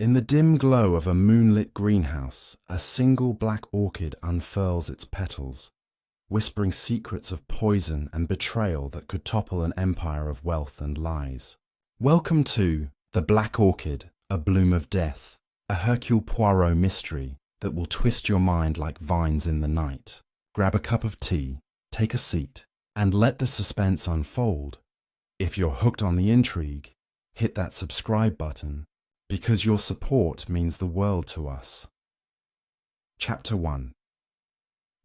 In the dim glow of a moonlit greenhouse, a single black orchid unfurls its petals, whispering secrets of poison and betrayal that could topple an empire of wealth and lies. Welcome to The Black Orchid, a Bloom of Death, a Hercule Poirot mystery that will twist your mind like vines in the night. Grab a cup of tea, take a seat, and let the suspense unfold. If you're hooked on the intrigue, hit that subscribe button, because your support means the world to us. Chapter 1.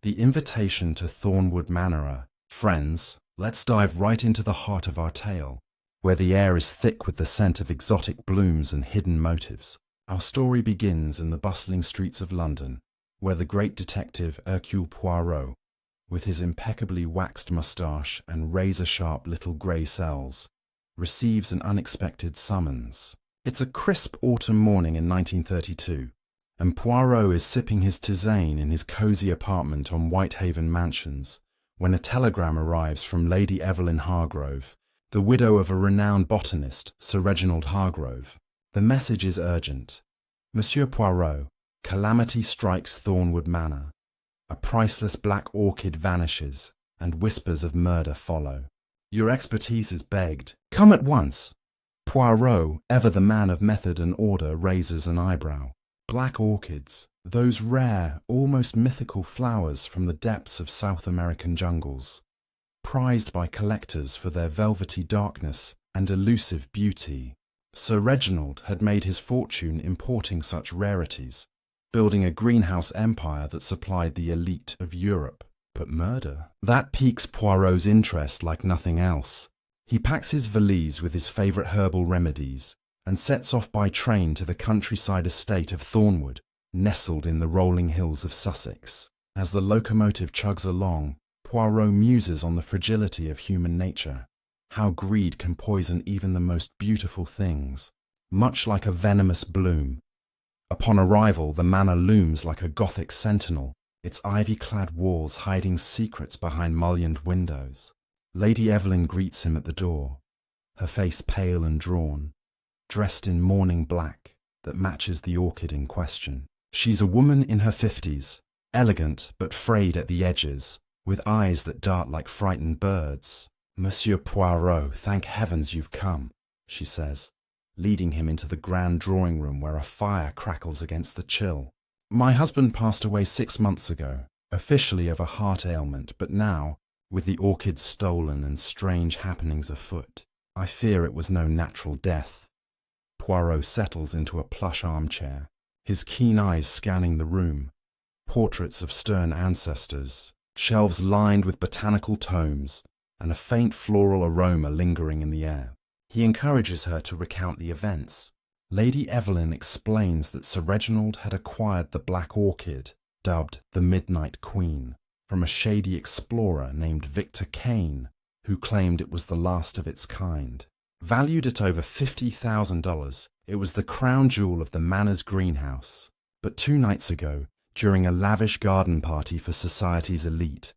The Invitation to Thornwood Manor. Friends, let's dive right into the heart of our tale, where the air is thick with the scent of exotic blooms and hidden motives. Our story begins in the bustling streets of London, where the great detective Hercule Poirot, with his impeccably waxed moustache and razor-sharp little grey cells, receives an unexpected summons. It's a crisp autumn morning in 1932, and Poirot is sipping his tisane in his cosy apartment on Whitehaven Mansions when a telegram arrives from Lady Evelyn Hargrove, the widow of a renowned botanist, Sir Reginald Hargrove. The message is urgent. Monsieur Poirot, calamity strikes Thornwood Manor. A priceless black orchid vanishes, and whispers of murder follow. Your expertise is begged. Come at once. Poirot, ever the man of method and order, raises an eyebrow. Black orchids, those rare, almost mythical flowers from the depths of South American jungles, prized by collectors for their velvety darkness and elusive beauty. Sir Reginald had made his fortune importing such rarities, building a greenhouse empire that supplied the elite of Europe. But murder? That piques Poirot's interest like nothing else. He packs his valise with his favourite herbal remedies and sets off by train to the countryside estate of Thornwood, nestled in the rolling hills of Sussex. As the locomotive chugs along, Poirot muses on the fragility of human nature, how greed can poison even the most beautiful things, much like a venomous bloom. Upon arrival, the manor looms like a Gothic sentinel, its ivy-clad walls hiding secrets behind mullioned windows. Lady Evelyn greets him at the door, her face pale and drawn, dressed in mourning black that matches the orchid in question. She's a woman in her 50s, elegant but frayed at the edges, with eyes that dart like frightened birds. Monsieur Poirot, thank heavens you've come, she says, leading him into the grand drawing room where a fire crackles against the chill. My husband passed away 6 months ago, officially of a heart ailment, but now, with the orchid stolen and strange happenings afoot, I fear it was no natural death. Poirot settles into a plush armchair, his keen eyes scanning the room. Portraits of stern ancestors, shelves lined with botanical tomes, and a faint floral aroma lingering in the air. He encourages her to recount the events. Lady Evelyn explains that Sir Reginald had acquired the black orchid, dubbed the Midnight Queen, from a shady explorer named Victor Kane, who claimed it was the last of its kind. Valued at over $50,000, it was the crown jewel of the manor's greenhouse. But 2 nights ago, during a lavish garden party for society's elite,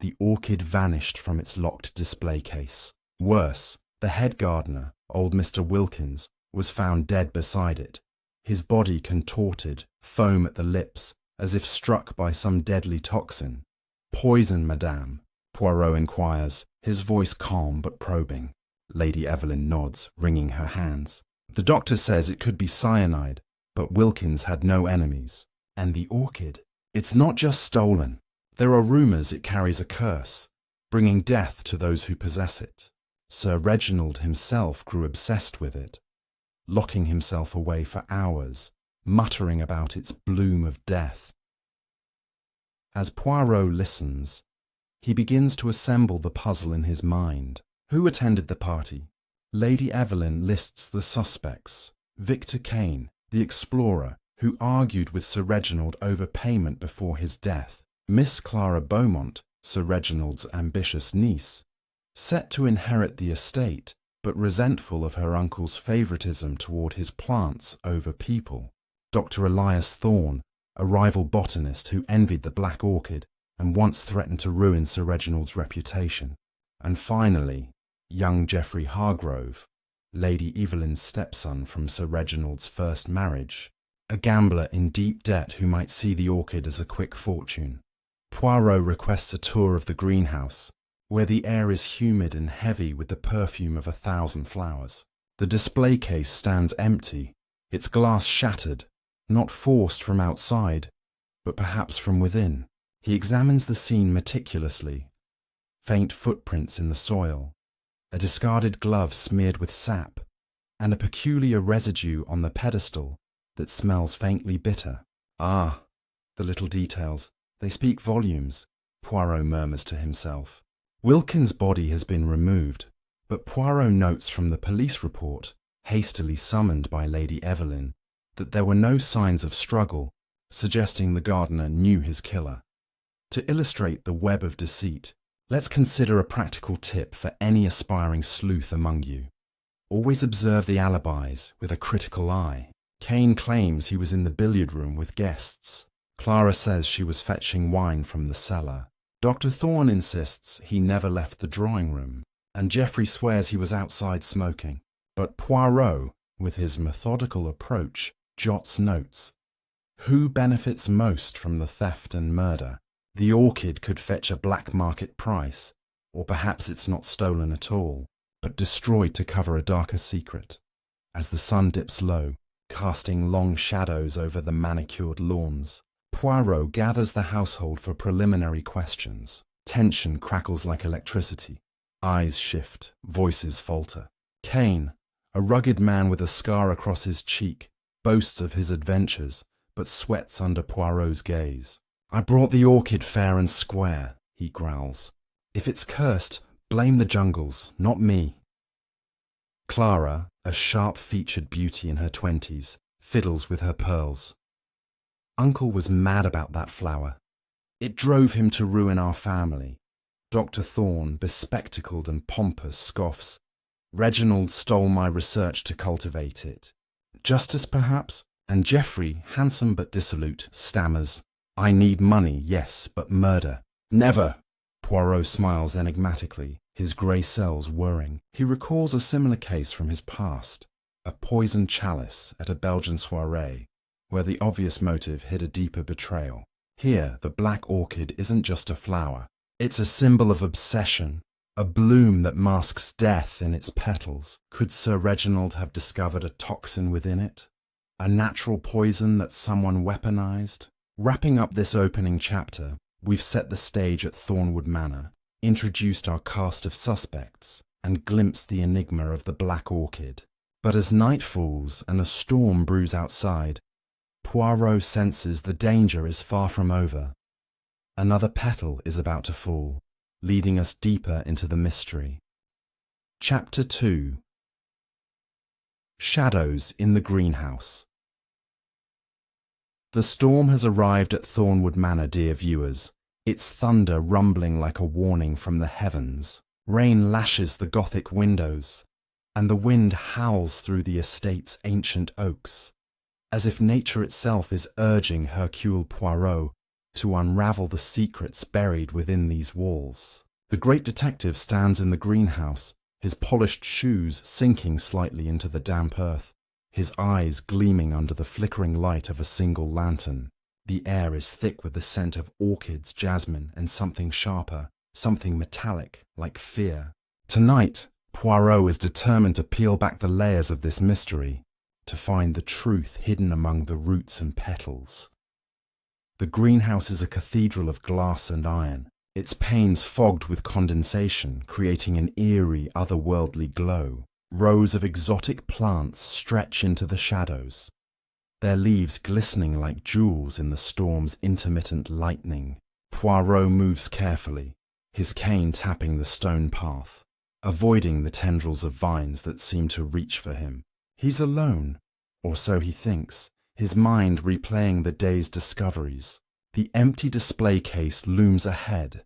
the orchid vanished from its locked display case. Worse, the head gardener, old Mr. Wilkins, was found dead beside it, his body contorted, foam at the lips, as if struck by some deadly toxin. Poison, madame? Poirot inquires, his voice calm but probing. Lady Evelyn nods, wringing her hands. The doctor says it could be cyanide, but Wilkins had no enemies. And the orchid? It's not just stolen. There are rumours it carries a curse, bringing death to those who possess it. Sir Reginald himself grew obsessed with it, locking himself away for hours, muttering about its bloom of death. As Poirot listens, he begins to assemble the puzzle in his mind. Who attended the party? Lady Evelyn lists the suspects. Victor Kane, the explorer, who argued with Sir Reginald over payment before his death. Miss Clara Beaumont, Sir Reginald's ambitious niece, set to inherit the estate, but resentful of her uncle's favouritism toward his plants over people. Dr. Elias Thorne, a rival botanist who envied the black orchid and once threatened to ruin Sir Reginald's reputation. And finally, young Geoffrey Hargrove, Lady Evelyn's stepson from Sir Reginald's first marriage, a gambler in deep debt who might see the orchid as a quick fortune. Poirot requests a tour of the greenhouse, where the air is humid and heavy with the perfume of 1,000 flowers. The display case stands empty, its glass shattered, not forced from outside, but perhaps from within. He examines the scene meticulously. Faint footprints in the soil, a discarded glove smeared with sap, and a peculiar residue on the pedestal that smells faintly bitter. Ah, the little details. They speak volumes, Poirot murmurs to himself. Wilkins' body has been removed, but Poirot notes from the police report, hastily summoned by Lady Evelyn, that there were no signs of struggle, suggesting the gardener knew his killer. To illustrate the web of deceit, let's consider a practical tip for any aspiring sleuth among you. Always observe the alibis with a critical eye. Cain claims he was in the billiard room with guests. Clara says she was fetching wine from the cellar. Dr. Thorne insists he never left the drawing room, and Geoffrey swears he was outside smoking. But Poirot, with his methodical approach, jots notes. Who benefits most from the theft and murder? The orchid could fetch a black market price, or perhaps it's not stolen at all, but destroyed to cover a darker secret. As the sun dips low, casting long shadows over the manicured lawns, Poirot gathers the household for preliminary questions. Tension crackles like electricity. Eyes shift, voices falter. Cain, a rugged man with a scar across his cheek, boasts of his adventures, but sweats under Poirot's gaze. I brought the orchid fair and square, he growls. If it's cursed, blame the jungles, not me. Clara, a sharp-featured beauty in her 20s, fiddles with her pearls. Uncle was mad about that flower. It drove him to ruin our family. Dr. Thorne, bespectacled and pompous, scoffs. Reginald stole my research to cultivate it. Justice, perhaps? And Geoffrey, handsome but dissolute, stammers, I need money, yes, but murder. Never! Poirot smiles enigmatically, his grey cells whirring. He recalls a similar case from his past, a poisoned chalice at a Belgian soirée, where the obvious motive hid a deeper betrayal. Here, the black orchid isn't just a flower. It's a symbol of obsession, a bloom that masks death in its petals. Could Sir Reginald have discovered a toxin within it? A natural poison that someone weaponized? Wrapping up this opening chapter, we've set the stage at Thornwood Manor, introduced our cast of suspects, and glimpsed the enigma of the black orchid. But as night falls and a storm brews outside, Poirot senses the danger is far from over. Another petal is about to fall, leading us deeper into the mystery. Chapter 2. Shadows in the Greenhouse. The storm has arrived at Thornwood Manor, dear viewers, its thunder rumbling like a warning from the heavens. Rain lashes the Gothic windows, and the wind howls through the estate's ancient oaks, as if nature itself is urging Hercule Poirot to unravel the secrets buried within these walls. The great detective stands in the greenhouse, his polished shoes sinking slightly into the damp earth, his eyes gleaming under the flickering light of a single lantern. The air is thick with the scent of orchids, jasmine, and something sharper, something metallic, like fear. Tonight, Poirot is determined to peel back the layers of this mystery, to find the truth hidden among the roots and petals. The greenhouse is a cathedral of glass and iron, its panes fogged with condensation, creating an eerie, otherworldly glow. Rows of exotic plants stretch into the shadows, their leaves glistening like jewels in the storm's intermittent lightning. Poirot moves carefully, his cane tapping the stone path, avoiding the tendrils of vines that seem to reach for him. He's alone, or so he thinks, his mind replaying the day's discoveries. The empty display case looms ahead,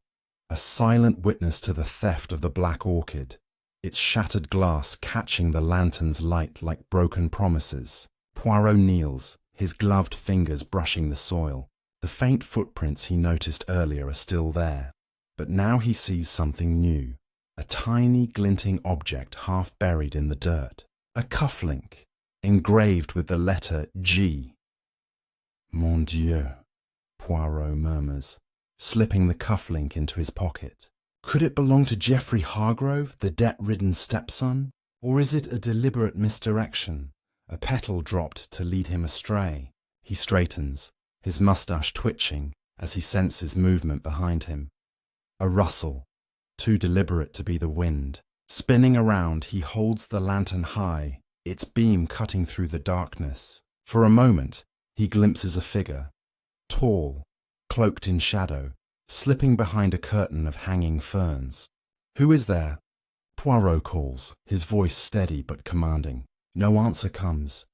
a silent witness to the theft of the black orchid, its shattered glass catching the lantern's light like broken promises. Poirot kneels, his gloved fingers brushing the soil. The faint footprints he noticed earlier are still there, but now he sees something new, a tiny glinting object half buried in the dirt. A cufflink, engraved with the letter G. Mon Dieu, Poirot murmurs, slipping the cufflink into his pocket. Could it belong to Geoffrey Hargrove, the debt-ridden stepson? Or is it a deliberate misdirection, a petal dropped to lead him astray? He straightens, his moustache twitching as he senses movement behind him. A rustle, too deliberate to be the wind. Spinning around, he holds the lantern high, its beam cutting through the darkness. For a moment, he glimpses a figure, tall, cloaked in shadow, slipping behind a curtain of hanging ferns. "Who is there?" Poirot calls, his voice steady but commanding. No answer comes,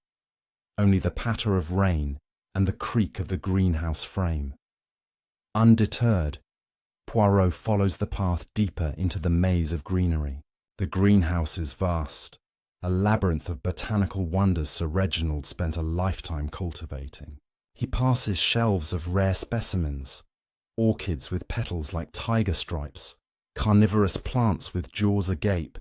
only the patter of rain and the creak of the greenhouse frame. Undeterred, Poirot follows the path deeper into the maze of greenery. The greenhouse is vast, a labyrinth of botanical wonders Sir Reginald spent a lifetime cultivating. He passes shelves of rare specimens, orchids with petals like tiger stripes, carnivorous plants with jaws agape,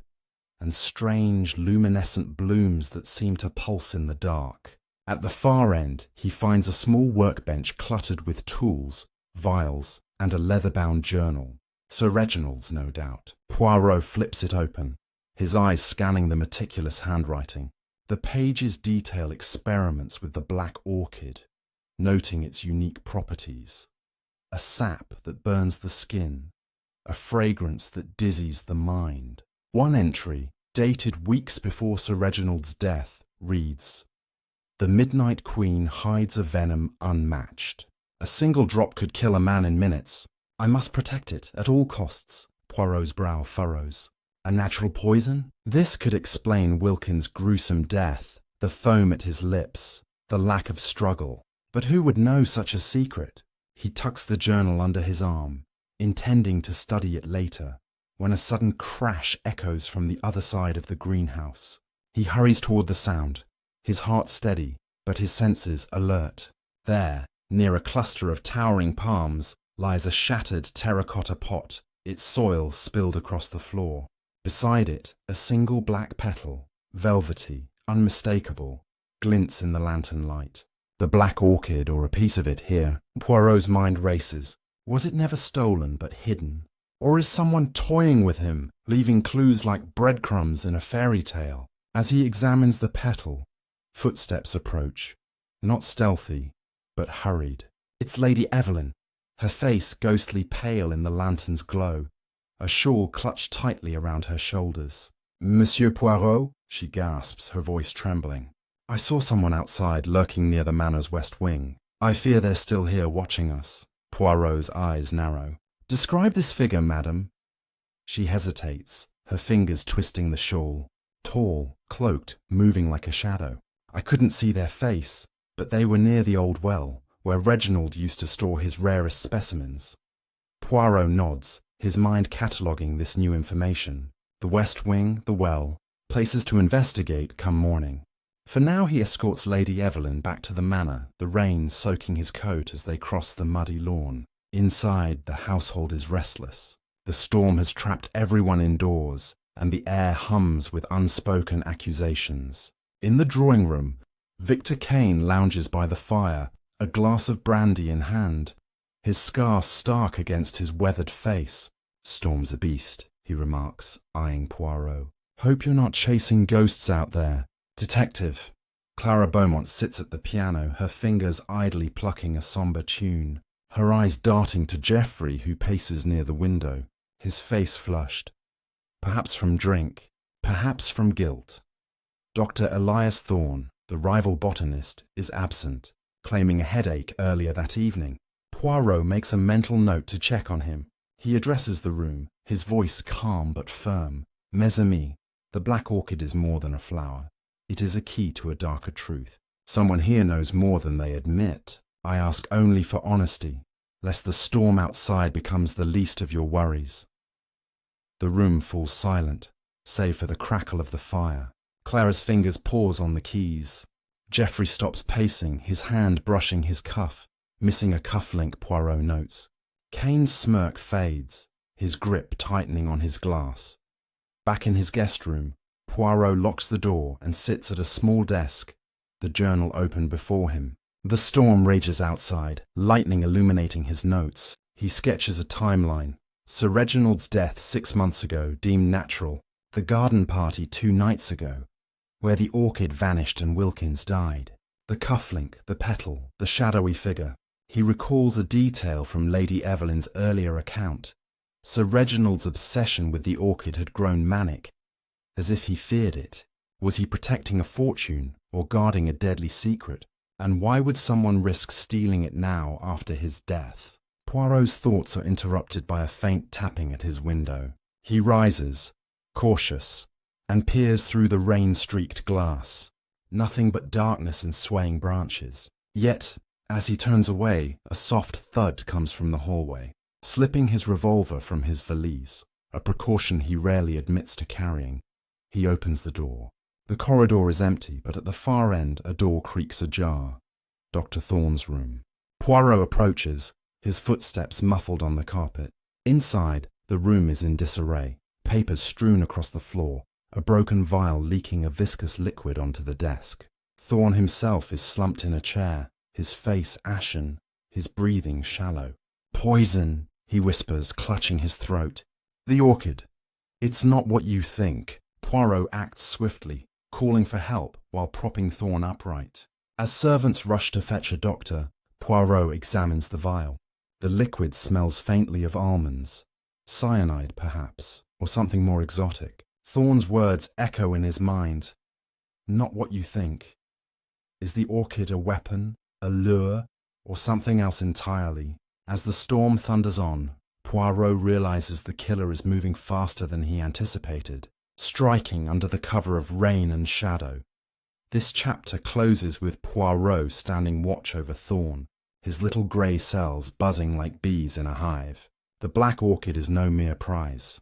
and strange luminescent blooms that seem to pulse in the dark. At the far end, he finds a small workbench cluttered with tools, vials, and a leather-bound journal. Sir Reginald's, no doubt. Poirot flips it open, his eyes scanning the meticulous handwriting. The pages detail experiments with the black orchid, noting its unique properties. A sap that burns the skin, a fragrance that dizzies the mind. One entry, dated weeks before Sir Reginald's death, reads, "The Midnight Queen hides a venom unmatched. A single drop could kill a man in minutes. I must protect it at all costs." Poirot's brow furrows. A natural poison? This could explain Wilkins' gruesome death, the foam at his lips, the lack of struggle. But who would know such a secret? He tucks the journal under his arm, intending to study it later, when a sudden crash echoes from the other side of the greenhouse. He hurries toward the sound, his heart steady, but his senses alert. There, near a cluster of towering palms, lies a shattered terracotta pot, its soil spilled across the floor. Beside it, a single black petal, velvety, unmistakable, glints in the lantern light. The black orchid, or a piece of it here. Poirot's mind races. Was it never stolen but hidden? Or is someone toying with him, leaving clues like breadcrumbs in a fairy tale? As he examines the petal, footsteps approach, not stealthy, but hurried. It's Lady Evelyn, her face ghostly pale in the lantern's glow, a shawl clutched tightly around her shoulders. "Monsieur Poirot?" she gasps, her voice trembling. "I saw someone outside lurking near the manor's west wing. I fear they're still here watching us." Poirot's eyes narrow. "Describe this figure, madam." She hesitates, her fingers twisting the shawl. Tall, cloaked, moving like a shadow. I couldn't see their face, but they were near the old well, where Reginald used to store his rarest specimens. Poirot nods, his mind cataloguing this new information. The west wing, the well, places to investigate come morning. For now he escorts Lady Evelyn back to the manor, the rain soaking his coat as they cross the muddy lawn. Inside, the household is restless. The storm has trapped everyone indoors, and the air hums with unspoken accusations. In the drawing room, Victor Kane lounges by the fire, a glass of brandy in hand, his scar stark against his weathered face. "Storm's a beast," he remarks, eyeing Poirot. "Hope you're not chasing ghosts out there." "Detective." Clara Beaumont sits at the piano, her fingers idly plucking a sombre tune, her eyes darting to Geoffrey, who paces near the window, his face flushed. Perhaps from drink, perhaps from guilt. Dr. Elias Thorne, the rival botanist, is absent, claiming a headache earlier that evening. Poirot makes a mental note to check on him. He addresses the room, his voice calm but firm. "Mes amis, the black orchid is more than a flower. It is a key to a darker truth. Someone here knows more than they admit. I ask only for honesty, lest the storm outside becomes the least of your worries." The room falls silent, save for the crackle of the fire. Clara's fingers pause on the keys. Geoffrey stops pacing, his hand brushing his cuff, missing a cufflink, Poirot notes. Kane's smirk fades, his grip tightening on his glass. Back in his guest room, Poirot locks the door and sits at a small desk, the journal open before him. The storm rages outside, lightning illuminating his notes. He sketches a timeline. Sir Reginald's death 6 months ago, deemed natural. The garden party 2 nights ago, where the orchid vanished and Wilkins died. The cufflink, the petal, the shadowy figure. He recalls a detail from Lady Evelyn's earlier account. Sir Reginald's obsession with the orchid had grown manic, as if he feared it. Was he protecting a fortune or guarding a deadly secret? And why would someone risk stealing it now after his death? Poirot's thoughts are interrupted by a faint tapping at his window. He rises, cautious, and peers through the rain-streaked glass. Nothing but darkness and swaying branches. Yet, as he turns away, a soft thud comes from the hallway. Slipping his revolver from his valise, a precaution he rarely admits to carrying, he opens the door. The corridor is empty, but at the far end a door creaks ajar. Dr. Thorne's room. Poirot approaches, his footsteps muffled on the carpet. Inside, the room is in disarray. Papers strewn across the floor, a broken vial leaking a viscous liquid onto the desk. Thorne himself is slumped in a chair, his face ashen, his breathing shallow. "Poison," he whispers, clutching his throat. "The orchid. It's not what you think." Poirot acts swiftly, calling for help while propping Thorne upright. As servants rush to fetch a doctor, Poirot examines the vial. The liquid smells faintly of almonds. Cyanide, perhaps, or something more exotic. Thorne's words echo in his mind. Not what you think. Is the orchid a weapon, a lure, or something else entirely? As the storm thunders on, Poirot realizes the killer is moving faster than he anticipated, striking under the cover of rain and shadow. This chapter closes with Poirot standing watch over Thorne, his little grey cells buzzing like bees in a hive. The black orchid is no mere prize.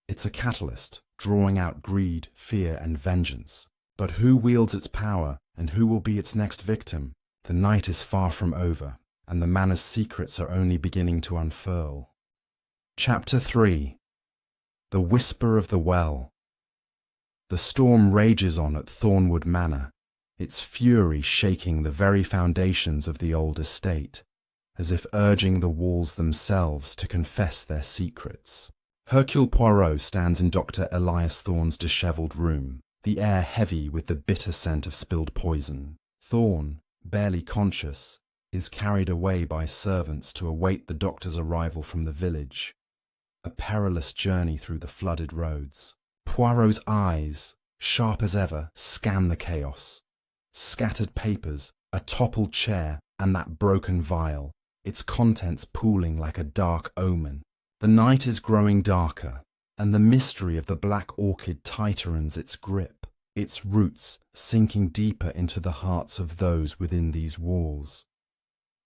It's a catalyst, drawing out greed, fear, and vengeance. But who wields its power, and who will be its next victim? The night is far from over, and the manor's secrets are only beginning to unfurl. Chapter 3. The Whisper of the Well. The storm rages on at Thornwood Manor, its fury shaking the very foundations of the old estate, as if urging the walls themselves to confess their secrets. Hercule Poirot stands in Dr. Elias Thorne's dishevelled room, the air heavy with the bitter scent of spilled poison. Thorne, barely conscious, is carried away by servants to await the doctor's arrival from the village. A perilous journey through the flooded roads. Poirot's eyes, sharp as ever, scan the chaos. Scattered papers, a toppled chair, and that broken vial, its contents pooling like a dark omen. The night is growing darker, and the mystery of the black orchid tightens its grip, its roots sinking deeper into the hearts of those within these walls.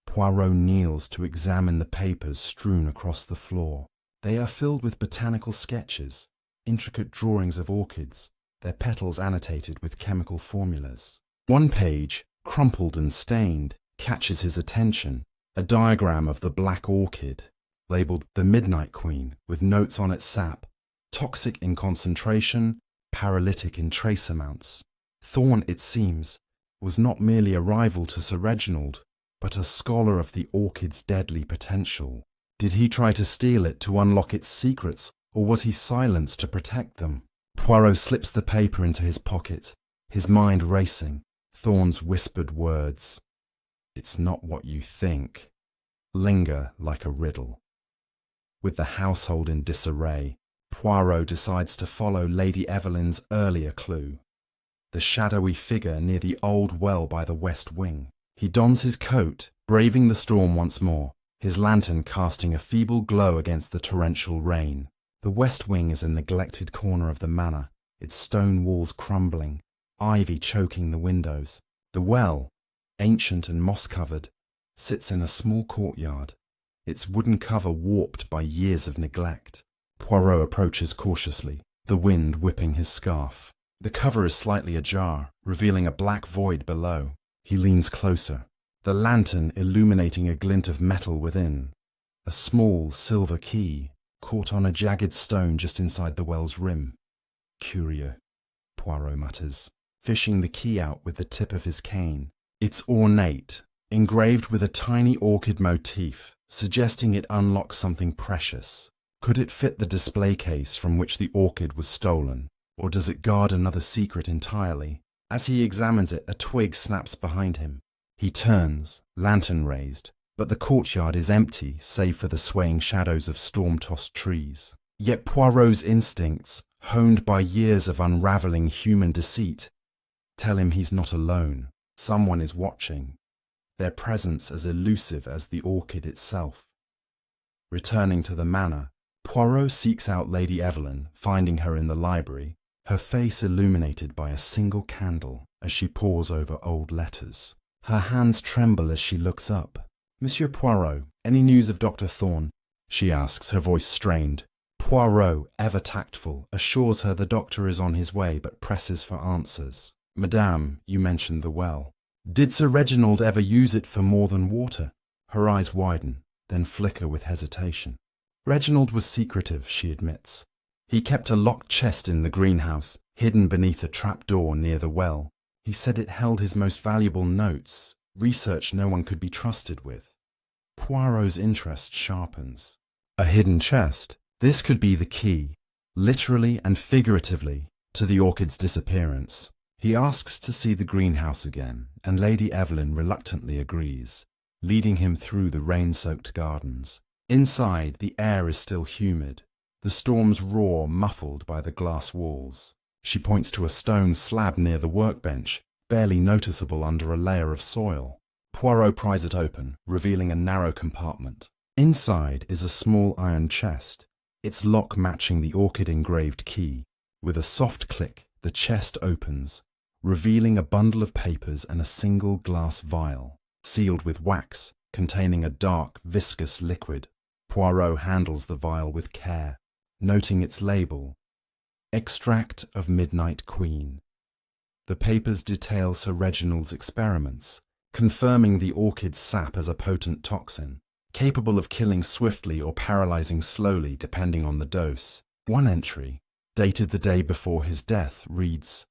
Poirot kneels to examine the papers strewn across the floor. They are filled with botanical sketches, intricate drawings of orchids, their petals annotated with chemical formulas. One page, crumpled and stained, catches his attention, a diagram of the black orchid, labelled the Midnight Queen, with notes on its sap, toxic in concentration, paralytic in trace amounts. Thorne, it seems, was not merely a rival to Sir Reginald, but a scholar of the orchid's deadly potential. Did he try to steal it to unlock its secrets, or was he silenced to protect them? Poirot slips the paper into his pocket, his mind racing. Thorne's whispered words, "It's not what you think," linger like a riddle. With the household in disarray, Poirot decides to follow Lady Evelyn's earlier clue, the shadowy figure near the old well by the west wing. He dons his coat, braving the storm once more, his lantern casting a feeble glow against the torrential rain. The west wing is a neglected corner of the manor, its stone walls crumbling, ivy choking the windows. The well, ancient and moss-covered, sits in a small courtyard, its wooden cover warped by years of neglect. Poirot approaches cautiously, the wind whipping his scarf. The cover is slightly ajar, revealing a black void below. He leans closer, the lantern illuminating a glint of metal within. A small silver key, caught on a jagged stone just inside the well's rim. Curieux. Poirot mutters, fishing the key out with the tip of his cane. It's ornate, engraved with a tiny orchid motif, suggesting it unlocks something precious. Could it fit the display case from which the orchid was stolen, or does it guard another secret entirely? As he examines it, a twig snaps behind him. He turns, lantern raised, but the courtyard is empty save for the swaying shadows of storm-tossed trees. Yet Poirot's instincts, honed by years of unravelling human deceit, tell him he's not alone. Someone is watching, their presence as elusive as the orchid itself. Returning to the manor, Poirot seeks out Lady Evelyn, finding her in the library, her face illuminated by a single candle as she pores over old letters. Her hands tremble as she looks up. "Monsieur Poirot, any news of Dr. Thorne?" she asks, her voice strained. Poirot, ever tactful, assures her the doctor is on his way but presses for answers. "Madame, you mentioned the well. Did Sir Reginald ever use it for more than water?" Her eyes widen, then flicker with hesitation. "Reginald was secretive," she admits. "He kept a locked chest in the greenhouse, hidden beneath a trapdoor near the well. He said it held his most valuable notes, research no one could be trusted with." Poirot's interest sharpens. A hidden chest? This could be the key, literally and figuratively, to the orchid's disappearance. He asks to see the greenhouse again, and Lady Evelyn reluctantly agrees, leading him through the rain-soaked gardens. Inside, the air is still humid, the storm's roar muffled by the glass walls. She points to a stone slab near the workbench, barely noticeable under a layer of soil. Poirot pries it open, revealing a narrow compartment. Inside is a small iron chest, its lock matching the orchid-engraved key. With a soft click, the chest opens, revealing a bundle of papers and a single glass vial, sealed with wax, containing a dark, viscous liquid. Poirot handles the vial with care, noting its label, "Extract of Midnight Queen." The papers detail Sir Reginald's experiments, confirming the orchid's sap as a potent toxin, capable of killing swiftly or paralyzing slowly depending on the dose. One entry, dated the day before his death, reads,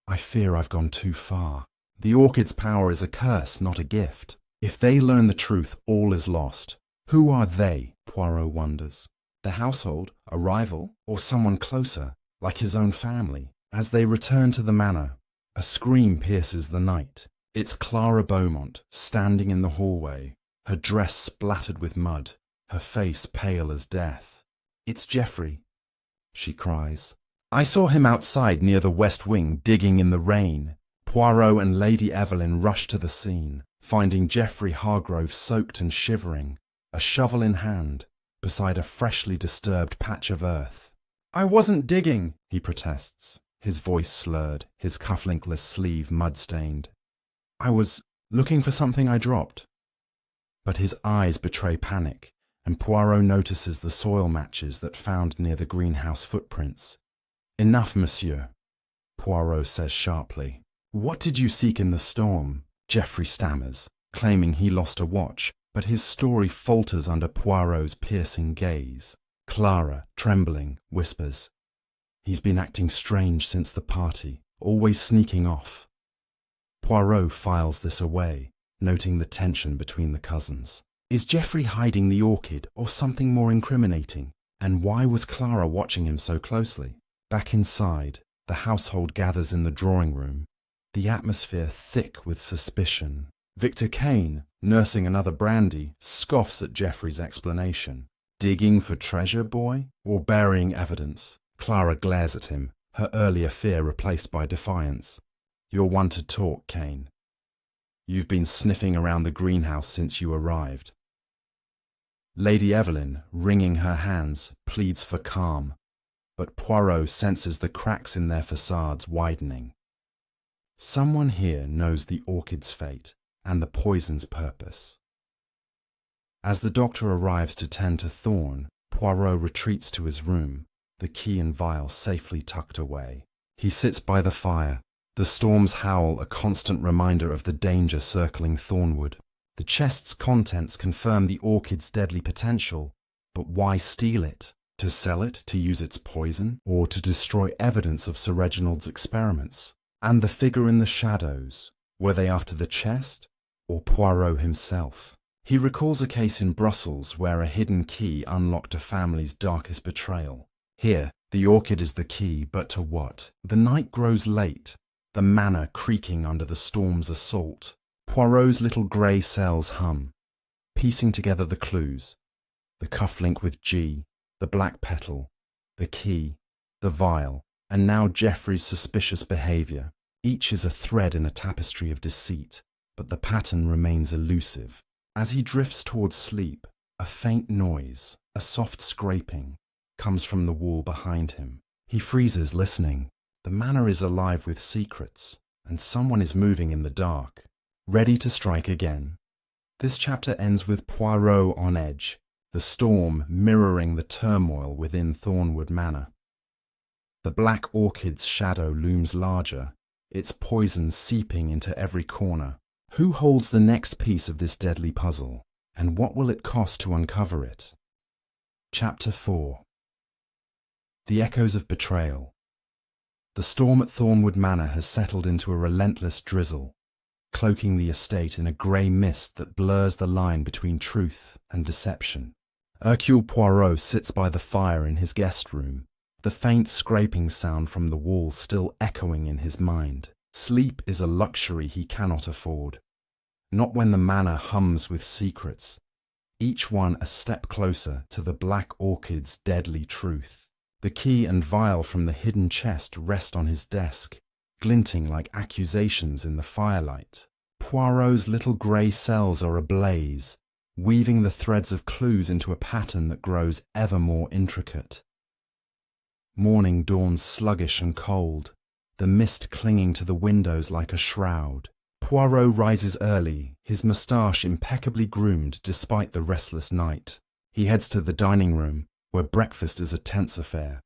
"I fear I've gone too far. The orchid's power is a curse, not a gift. If they learn the truth, all is lost." Who are they? Poirot wonders. The household, a rival, or someone closer, like his own family? As they return to the manor, a scream pierces the night. It's Clara Beaumont, standing in the hallway, her dress splattered with mud, her face pale as death. "It's Geoffrey," she cries. "I saw him outside near the west wing, digging in the rain." Poirot and Lady Evelyn rush to the scene, finding Geoffrey Hargrove soaked and shivering, a shovel in hand, beside a freshly disturbed patch of earth. "I wasn't digging," he protests, his voice slurred, his cufflinkless sleeve mud-stained. "I was looking for something I dropped." But his eyes betray panic, and Poirot notices the soil matches that found near the greenhouse footprints. "Enough, monsieur," Poirot says sharply. "What did you seek in the storm?" Geoffrey stammers, claiming he lost a watch, but his story falters under Poirot's piercing gaze. Clara, trembling, whispers, "He's been acting strange since the party, always sneaking off." Poirot files this away, noting the tension between the cousins. Is Geoffrey hiding the orchid or something more incriminating? And why was Clara watching him so closely? Back inside, the household gathers in the drawing room, the atmosphere thick with suspicion. Victor Kane, nursing another brandy, scoffs at Geoffrey's explanation. Digging for treasure, boy? Or burying evidence? Clara glares at him, her earlier fear replaced by defiance. "You're one to talk, Kane. You've been sniffing around the greenhouse since you arrived." Lady Evelyn, wringing her hands, pleads for calm, but Poirot senses the cracks in their facades widening. Someone here knows the orchid's fate and the poison's purpose. As the doctor arrives to tend to Thorne, Poirot retreats to his room, the key and vial safely tucked away. He sits by the fire, the storm's howl a constant reminder of the danger circling Thornwood. The chest's contents confirm the orchid's deadly potential, but why steal it? To sell it, to use its poison, or to destroy evidence of Sir Reginald's experiments? And the figure in the shadows, were they after the chest, or Poirot himself? He recalls a case in Brussels where a hidden key unlocked a family's darkest betrayal. Here, the orchid is the key, but to what? The night grows late, the manor creaking under the storm's assault. Poirot's little grey cells hum, piecing together the clues. The cufflink with G, the black petal, the key, the vial, and now Geoffrey's suspicious behaviour. Each is a thread in a tapestry of deceit, but the pattern remains elusive. As he drifts towards sleep, a faint noise, a soft scraping, comes from the wall behind him. He freezes, listening. The manor is alive with secrets, and someone is moving in the dark, ready to strike again. This chapter ends with Poirot on edge, the storm mirroring the turmoil within Thornwood Manor. The black orchid's shadow looms larger, its poison seeping into every corner. Who holds the next piece of this deadly puzzle, and what will it cost to uncover it? Chapter 4. The Echoes of Betrayal. The storm at Thornwood Manor has settled into a relentless drizzle, cloaking the estate in a grey mist that blurs the line between truth and deception. Hercule Poirot sits by the fire in his guest room, the faint scraping sound from the wall still echoing in his mind. Sleep is a luxury he cannot afford. Not when the manor hums with secrets, each one a step closer to the black orchid's deadly truth. The key and vial from the hidden chest rest on his desk, glinting like accusations in the firelight. Poirot's little grey cells are ablaze, weaving the threads of clues into a pattern that grows ever more intricate. Morning dawns sluggish and cold, the mist clinging to the windows like a shroud. Poirot rises early, his moustache impeccably groomed despite the restless night. He heads to the dining room, where breakfast is a tense affair.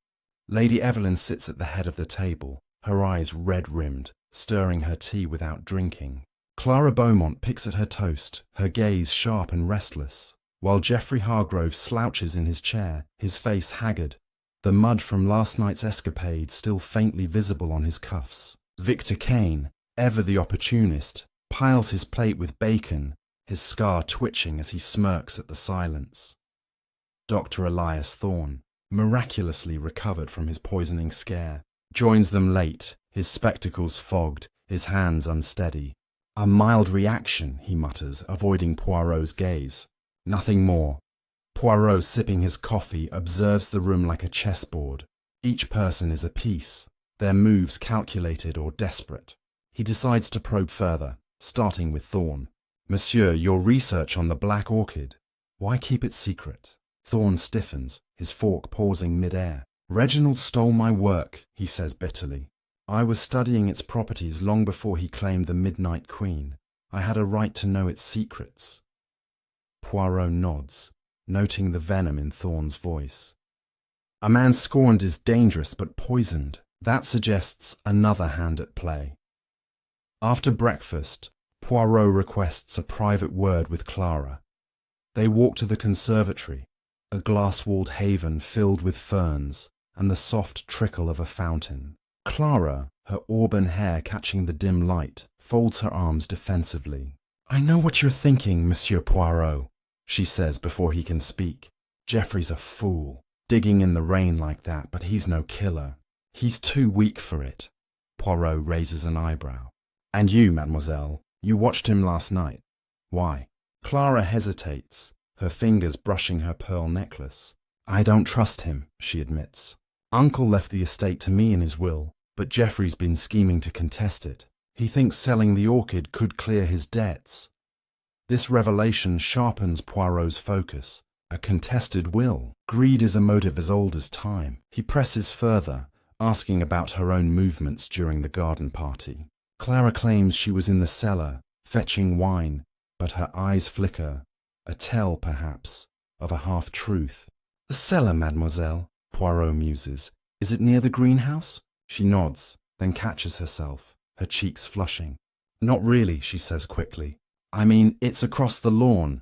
Lady Evelyn sits at the head of the table, her eyes red-rimmed, stirring her tea without drinking. Clara Beaumont picks at her toast, her gaze sharp and restless, while Geoffrey Hargrove slouches in his chair, his face haggard, the mud from last night's escapade still faintly visible on his cuffs. Victor Kane, ever the opportunist, piles his plate with bacon, his scar twitching as he smirks at the silence. Dr. Elias Thorne, miraculously recovered from his poisoning scare, joins them late, his spectacles fogged, his hands unsteady. A mild reaction, he mutters, avoiding Poirot's gaze. Nothing more. Poirot, sipping his coffee, observes the room like a chessboard. Each person is a piece, their moves calculated or desperate. He decides to probe further, starting with Thorne. Monsieur, your research on the black orchid. Why keep it secret? Thorne stiffens, his fork pausing mid-air. Reginald stole my work, he says bitterly. I was studying its properties long before he claimed the Midnight Queen. I had a right to know its secrets. Poirot nods, noting the venom in Thorne's voice. A man scorned is dangerous but poisoned. That suggests another hand at play. After breakfast, Poirot requests a private word with Clara. They walk to the conservatory, a glass-walled haven filled with ferns and the soft trickle of a fountain. Clara, her auburn hair catching the dim light, folds her arms defensively. I know what you're thinking, Monsieur Poirot, she says before he can speak. Geoffrey's a fool, digging in the rain like that, but he's no killer. He's too weak for it. Poirot raises an eyebrow. And you, mademoiselle, you watched him last night. Why? Clara hesitates, her fingers brushing her pearl necklace. I don't trust him, she admits. Uncle left the estate to me in his will, but Geoffrey's been scheming to contest it. He thinks selling the orchid could clear his debts. This revelation sharpens Poirot's focus. A contested will. Greed is a motive as old as time. He presses further, asking about her own movements during the garden party. Clara claims she was in the cellar, fetching wine, but her eyes flicker, a tell, perhaps, of a half-truth. The cellar, mademoiselle, Poirot muses. Is it near the greenhouse? She nods, then catches herself, her cheeks flushing. Not really, she says quickly. I mean, it's across the lawn.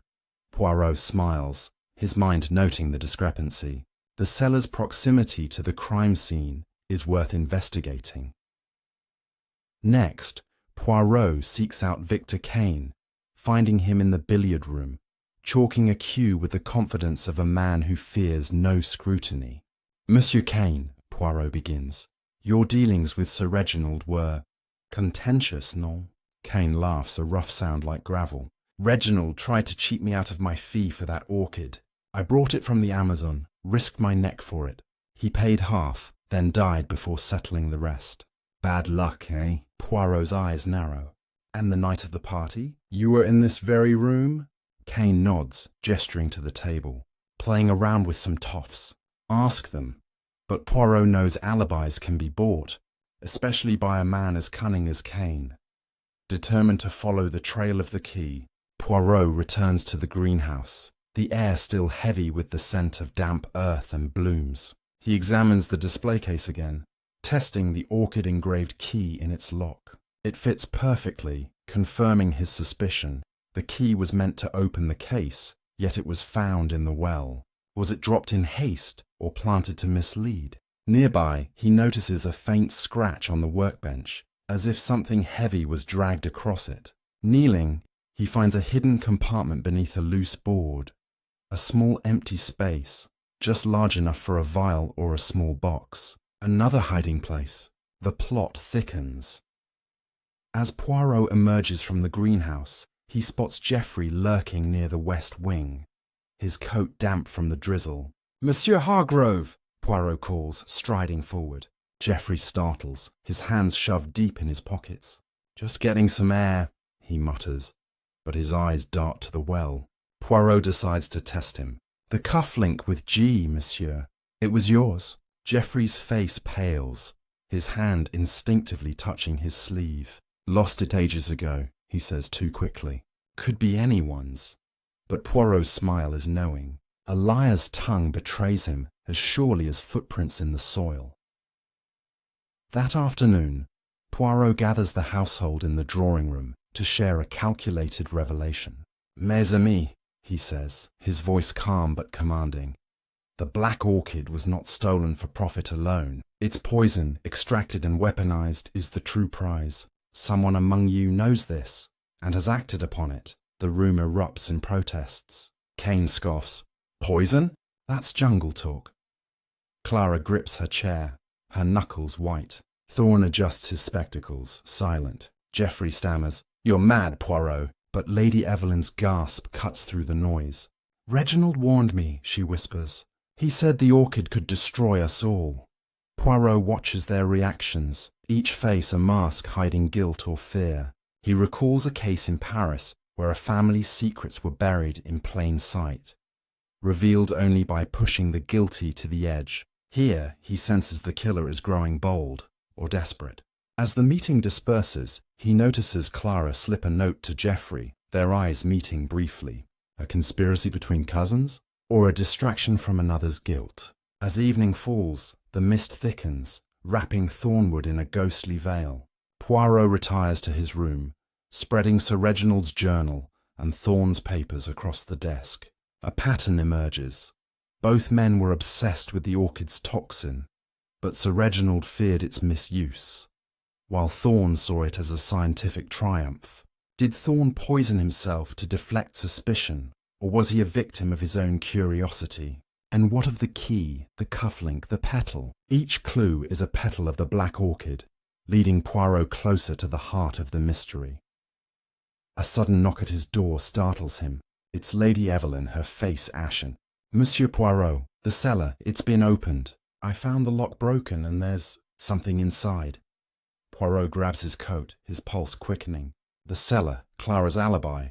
Poirot smiles, his mind noting the discrepancy. The cellar's proximity to the crime scene is worth investigating. Next, Poirot seeks out Victor Kane, finding him in the billiard room, chalking a cue with the confidence of a man who fears no scrutiny. "Monsieur Kane," Poirot begins, "your dealings with Sir Reginald were contentious, non?" Kane laughs, a rough sound like gravel. "Reginald tried to cheat me out of my fee for that orchid. I brought it from the Amazon, risked my neck for it. He paid half, then died before settling the rest." "Bad luck, eh?" Poirot's eyes narrow. "And the night of the party? You were in this very room?" Kane nods, gesturing to the table. "Playing around with some toffs. Ask them." But Poirot knows alibis can be bought, especially by a man as cunning as Kane. Determined to follow the trail of the key, Poirot returns to the greenhouse, the air still heavy with the scent of damp earth and blooms. He examines the display case again, testing the orchid-engraved key in its lock. It fits perfectly, confirming his suspicion. The key was meant to open the case, yet it was found in the well. Was it dropped in haste or planted to mislead? Nearby, he notices a faint scratch on the workbench, as if something heavy was dragged across it. Kneeling, he finds a hidden compartment beneath a loose board. A small empty space, just large enough for a vial or a small box. Another hiding place. The plot thickens. As Poirot emerges from the greenhouse, he spots Geoffrey lurking near the west wing, his coat damp from the drizzle. "Monsieur Hargrove!" Poirot calls, striding forward. Geoffrey startles, his hands shoved deep in his pockets. "Just getting some air," he mutters, but his eyes dart to the well. Poirot decides to test him. "The cufflink with G, monsieur. It was yours." Geoffrey's face pales, his hand instinctively touching his sleeve. "Lost it ages ago," he says too quickly. "Could be anyone's." But Poirot's smile is knowing. A liar's tongue betrays him as surely as footprints in the soil. That afternoon, Poirot gathers the household in the drawing room to share a calculated revelation. "Mes amis," he says, his voice calm but commanding. "The black orchid was not stolen for profit alone. Its poison, extracted and weaponized, is the true prize. Someone among you knows this and has acted upon it." The room erupts in protests. Kane scoffs. "Poison? That's jungle talk." Clara grips her chair, her knuckles white. Thorne adjusts his spectacles, silent. Geoffrey stammers, "You're mad, Poirot." But Lady Evelyn's gasp cuts through the noise. "Reginald warned me," she whispers. "He said the orchid could destroy us all." Poirot watches their reactions, each face a mask hiding guilt or fear. He recalls a case in Paris where a family's secrets were buried in plain sight, revealed only by pushing the guilty to the edge. Here, he senses the killer is growing bold or desperate. As the meeting disperses, he notices Clara slip a note to Geoffrey, their eyes meeting briefly. A conspiracy between cousins? Or a distraction from another's guilt? As evening falls, the mist thickens, wrapping Thornwood in a ghostly veil. Poirot retires to his room, spreading Sir Reginald's journal and Thorne's papers across the desk. A pattern emerges. Both men were obsessed with the orchid's toxin, but Sir Reginald feared its misuse, while Thorne saw it as a scientific triumph. Did Thorne poison himself to deflect suspicion, or was he a victim of his own curiosity? And what of the key, the cufflink, the petal? Each clue is a petal of the black orchid, leading Poirot closer to the heart of the mystery. A sudden knock at his door startles him. It's Lady Evelyn, her face ashen. "Monsieur Poirot, the cellar, it's been opened. I found the lock broken and there's something inside." Poirot grabs his coat, his pulse quickening. The cellar, Clara's alibi,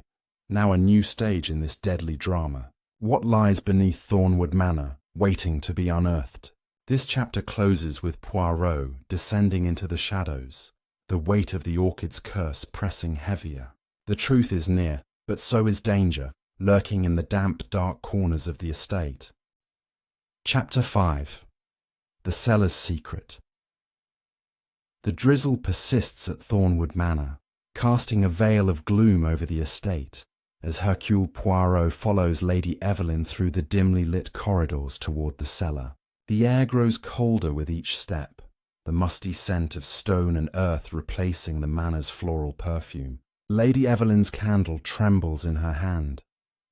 now a new stage in this deadly drama. What lies beneath Thornwood Manor, waiting to be unearthed? This chapter closes with Poirot descending into the shadows, the weight of the orchid's curse pressing heavier. The truth is near, but so is danger, lurking in the damp, dark corners of the estate. Chapter 5. The Cellar's Secret. The drizzle persists at Thornwood Manor, casting a veil of gloom over the estate, as Hercule Poirot follows Lady Evelyn through the dimly lit corridors toward the cellar. The air grows colder with each step, the musty scent of stone and earth replacing the manor's floral perfume. Lady Evelyn's candle trembles in her hand,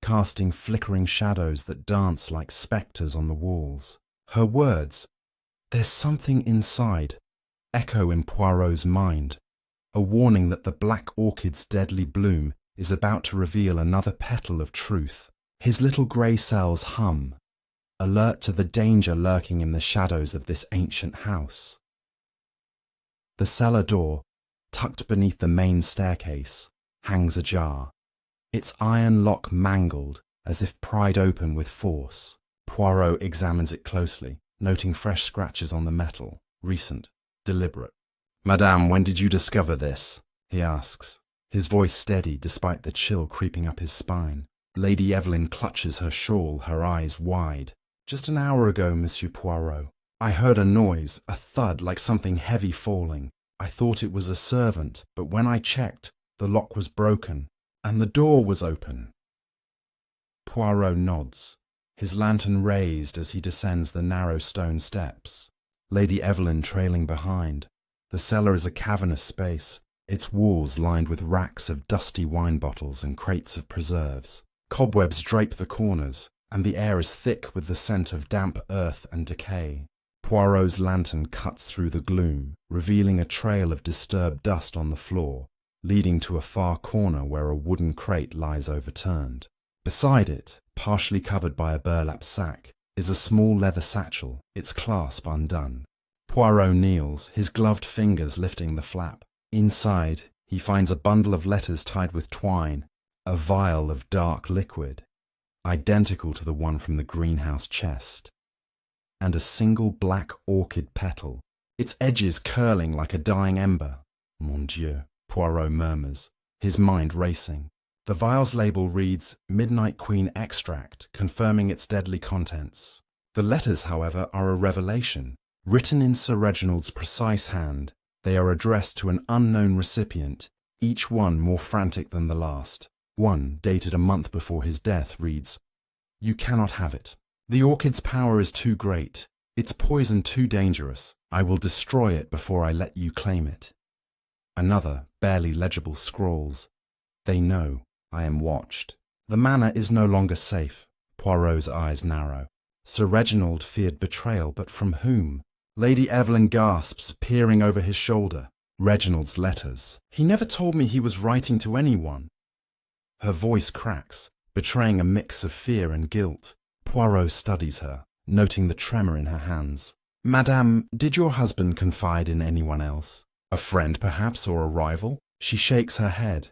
casting flickering shadows that dance like spectres on the walls. Her words, "There's something inside," echo in Poirot's mind, a warning that the black orchid's deadly bloom is about to reveal another petal of truth. His little grey cells hum, alert to the danger lurking in the shadows of this ancient house. The cellar door, tucked beneath the main staircase, hangs ajar, its iron lock mangled as if pried open with force. Poirot examines it closely, noting fresh scratches on the metal, recent, deliberate. "Madame, when did you discover this?" he asks, his voice steady despite the chill creeping up his spine. Lady Evelyn clutches her shawl, her eyes wide. "Just an hour ago, Monsieur Poirot. I heard a noise, a thud like something heavy falling. I thought it was a servant, but when I checked, the lock was broken, and the door was open." Poirot nods, his lantern raised as he descends the narrow stone steps, Lady Evelyn trailing behind. The cellar is a cavernous space, its walls lined with racks of dusty wine bottles and crates of preserves. Cobwebs drape the corners, and the air is thick with the scent of damp earth and decay. Poirot's lantern cuts through the gloom, revealing a trail of disturbed dust on the floor, leading to a far corner where a wooden crate lies overturned. Beside it, partially covered by a burlap sack, is a small leather satchel, its clasp undone. Poirot kneels, his gloved fingers lifting the flap. Inside, he finds a bundle of letters tied with twine, a vial of dark liquid, identical to the one from the greenhouse chest, and a single black orchid petal, its edges curling like a dying ember. "Mon Dieu," Poirot murmurs, his mind racing. The vial's label reads Midnight Queen Extract, confirming its deadly contents. The letters, however, are a revelation. Written in Sir Reginald's precise hand, they are addressed to an unknown recipient, each one more frantic than the last. One, dated a month before his death, reads, "You cannot have it. The orchid's power is too great. Its poison too dangerous. I will destroy it before I let you claim it." Another, barely legible, scrawls, "They know. I am watched." The manor is no longer safe. Poirot's eyes narrow. Sir Reginald feared betrayal, but from whom? Lady Evelyn gasps, peering over his shoulder. Reginald's letters. "He never told me he was writing to anyone." Her voice cracks, betraying a mix of fear and guilt. Poirot studies her, noting the tremor in her hands. "Madame, did your husband confide in anyone else? A friend, perhaps, or a rival?" She shakes her head,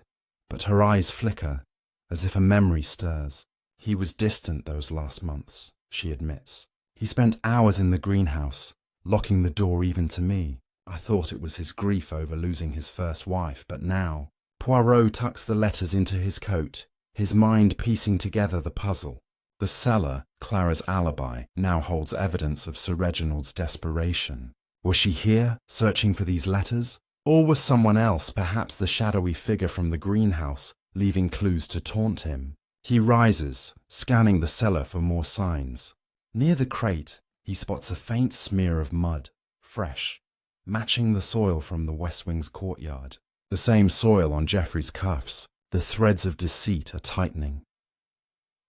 but her eyes flicker, as if a memory stirs. "He was distant those last months," she admits. "He spent hours in the greenhouse, locking the door even to me. I thought it was his grief over losing his first wife, but now..." Poirot tucks the letters into his coat, his mind piecing together the puzzle. The cellar, Clara's alibi, now holds evidence of Sir Reginald's desperation. Was she here, searching for these letters? Or was someone else, perhaps the shadowy figure from the greenhouse, leaving clues to taunt him? He rises, scanning the cellar for more signs. Near the crate, he spots a faint smear of mud, fresh, matching the soil from the West Wing's courtyard. The same soil on Geoffrey's cuffs. The threads of deceit are tightening.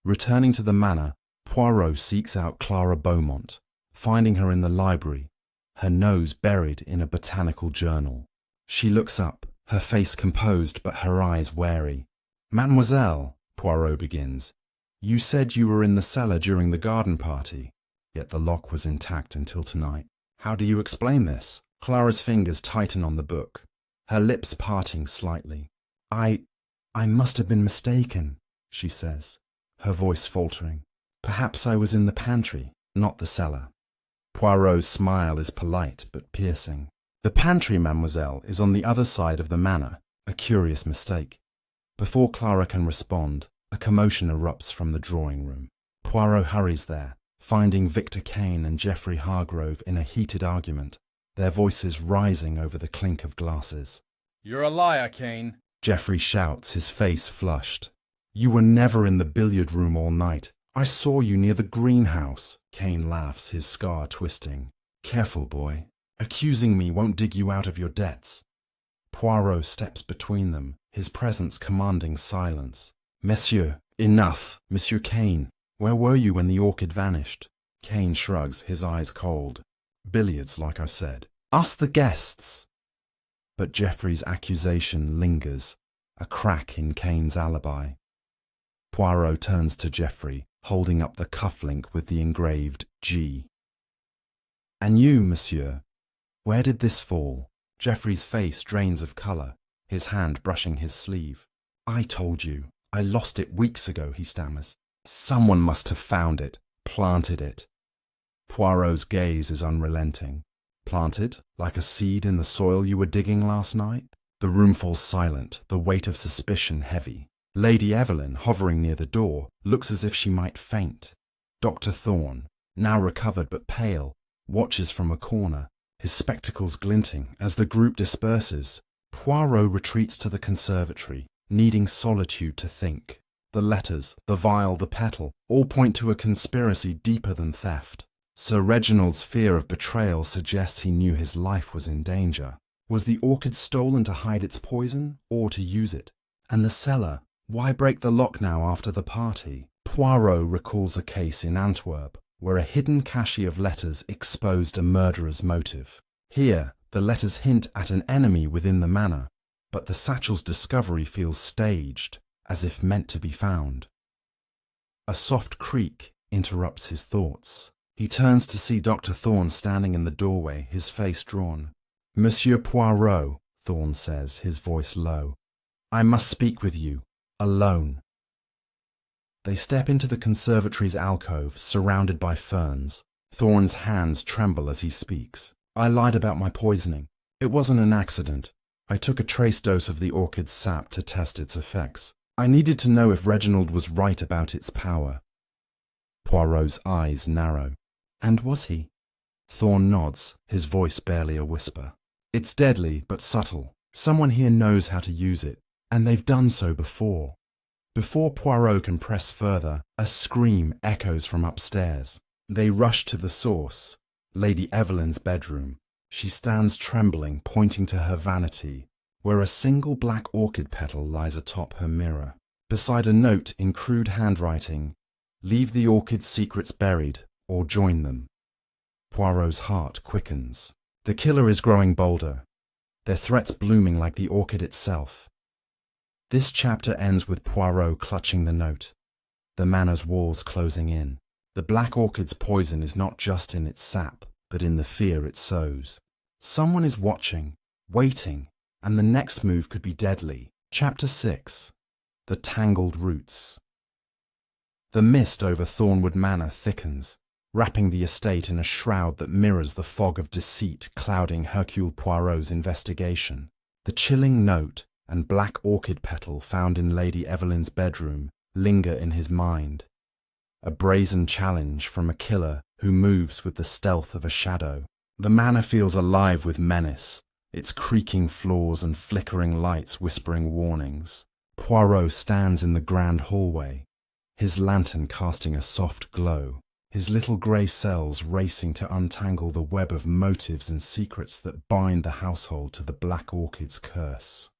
Returning to the manor, Poirot seeks out Clara Beaumont, finding her in the library, her nose buried in a botanical journal. She looks up, her face composed but her eyes wary. "Mademoiselle," Poirot begins, "you said you were in the cellar during the garden party, yet the lock was intact until tonight. How do you explain this?" Clara's fingers tighten on the book, her lips parting slightly. I must have been mistaken," she says, her voice faltering. "Perhaps I was in the pantry, not the cellar." Poirot's smile is polite but piercing. "The pantry, mademoiselle, is on the other side of the manor, a curious mistake." Before Clara can respond, a commotion erupts from the drawing room. Poirot hurries there, finding Victor Kane and Geoffrey Hargrove in a heated argument, their voices rising over the clink of glasses. "You're a liar, Kane," Geoffrey shouts, his face flushed. "You were never in the billiard room all night. I saw you near the greenhouse. Kane laughs, his scar twisting. Careful, boy. Accusing me won't dig you out of your debts. Poirot steps between them, his presence commanding silence. Monsieur, enough. Monsieur Kane, where were you when the orchid vanished? Kane shrugs, his eyes cold. Billiards, like I said. Ask the guests. But Geoffrey's accusation lingers, a crack in Kane's alibi. Poirot turns to Geoffrey, holding up the cufflink with the engraved G. And you, monsieur, where did this fall? Geoffrey's face drains of colour, his hand brushing his sleeve. I told you. I lost it weeks ago, he stammers. Someone must have found it, planted it. Poirot's gaze is unrelenting. Planted, like a seed in the soil you were digging last night? The room falls silent, the weight of suspicion heavy. Lady Evelyn, hovering near the door, looks as if she might faint. Dr. Thorne, now recovered but pale, watches from a corner, his spectacles glinting as the group disperses. Poirot retreats to the conservatory, needing solitude to think. The letters, the vial, the petal, all point to a conspiracy deeper than theft. Sir Reginald's fear of betrayal suggests he knew his life was in danger. Was the orchid stolen to hide its poison, or to use it? And the cellar? Why break the lock now after the party? Poirot recalls a case in Antwerp, where a hidden cache of letters exposed a murderer's motive. Here, the letters hint at an enemy within the manor, but the satchel's discovery feels staged, as if meant to be found. A soft creak interrupts his thoughts. He turns to see Dr. Thorne standing in the doorway, his face drawn. Monsieur Poirot, Thorne says, his voice low, I must speak with you, alone. They step into the conservatory's alcove, surrounded by ferns. Thorne's hands tremble as he speaks. I lied about my poisoning. It wasn't an accident. I took a trace dose of the orchid's sap to test its effects. I needed to know if Reginald was right about its power. Poirot's eyes narrow. And was he? Thorne nods, his voice barely a whisper. It's deadly, but subtle. Someone here knows how to use it, and they've done so before. Before Poirot can press further, a scream echoes from upstairs. They rush to the source, Lady Evelyn's bedroom. She stands trembling, pointing to her vanity, where a single black orchid petal lies atop her mirror. Beside a note in crude handwriting, leave the orchid's secrets buried, or join them. Poirot's heart quickens. The killer is growing bolder, their threats blooming like the orchid itself. This chapter ends with Poirot clutching the note, the manor's walls closing in. The black orchid's poison is not just in its sap, but in the fear it sows. Someone is watching, waiting, and the next move could be deadly. Chapter 6. The Tangled Roots. The mist over Thornwood Manor thickens, wrapping the estate in a shroud that mirrors the fog of deceit clouding Hercule Poirot's investigation. The chilling note and black orchid petal found in Lady Evelyn's bedroom linger in his mind. A brazen challenge from a killer who moves with the stealth of a shadow. The manor feels alive with menace, its creaking floors and flickering lights whispering warnings. Poirot stands in the grand hallway, his lantern casting a soft glow, his little grey cells racing to untangle the web of motives and secrets that bind the household to the black orchid's curse.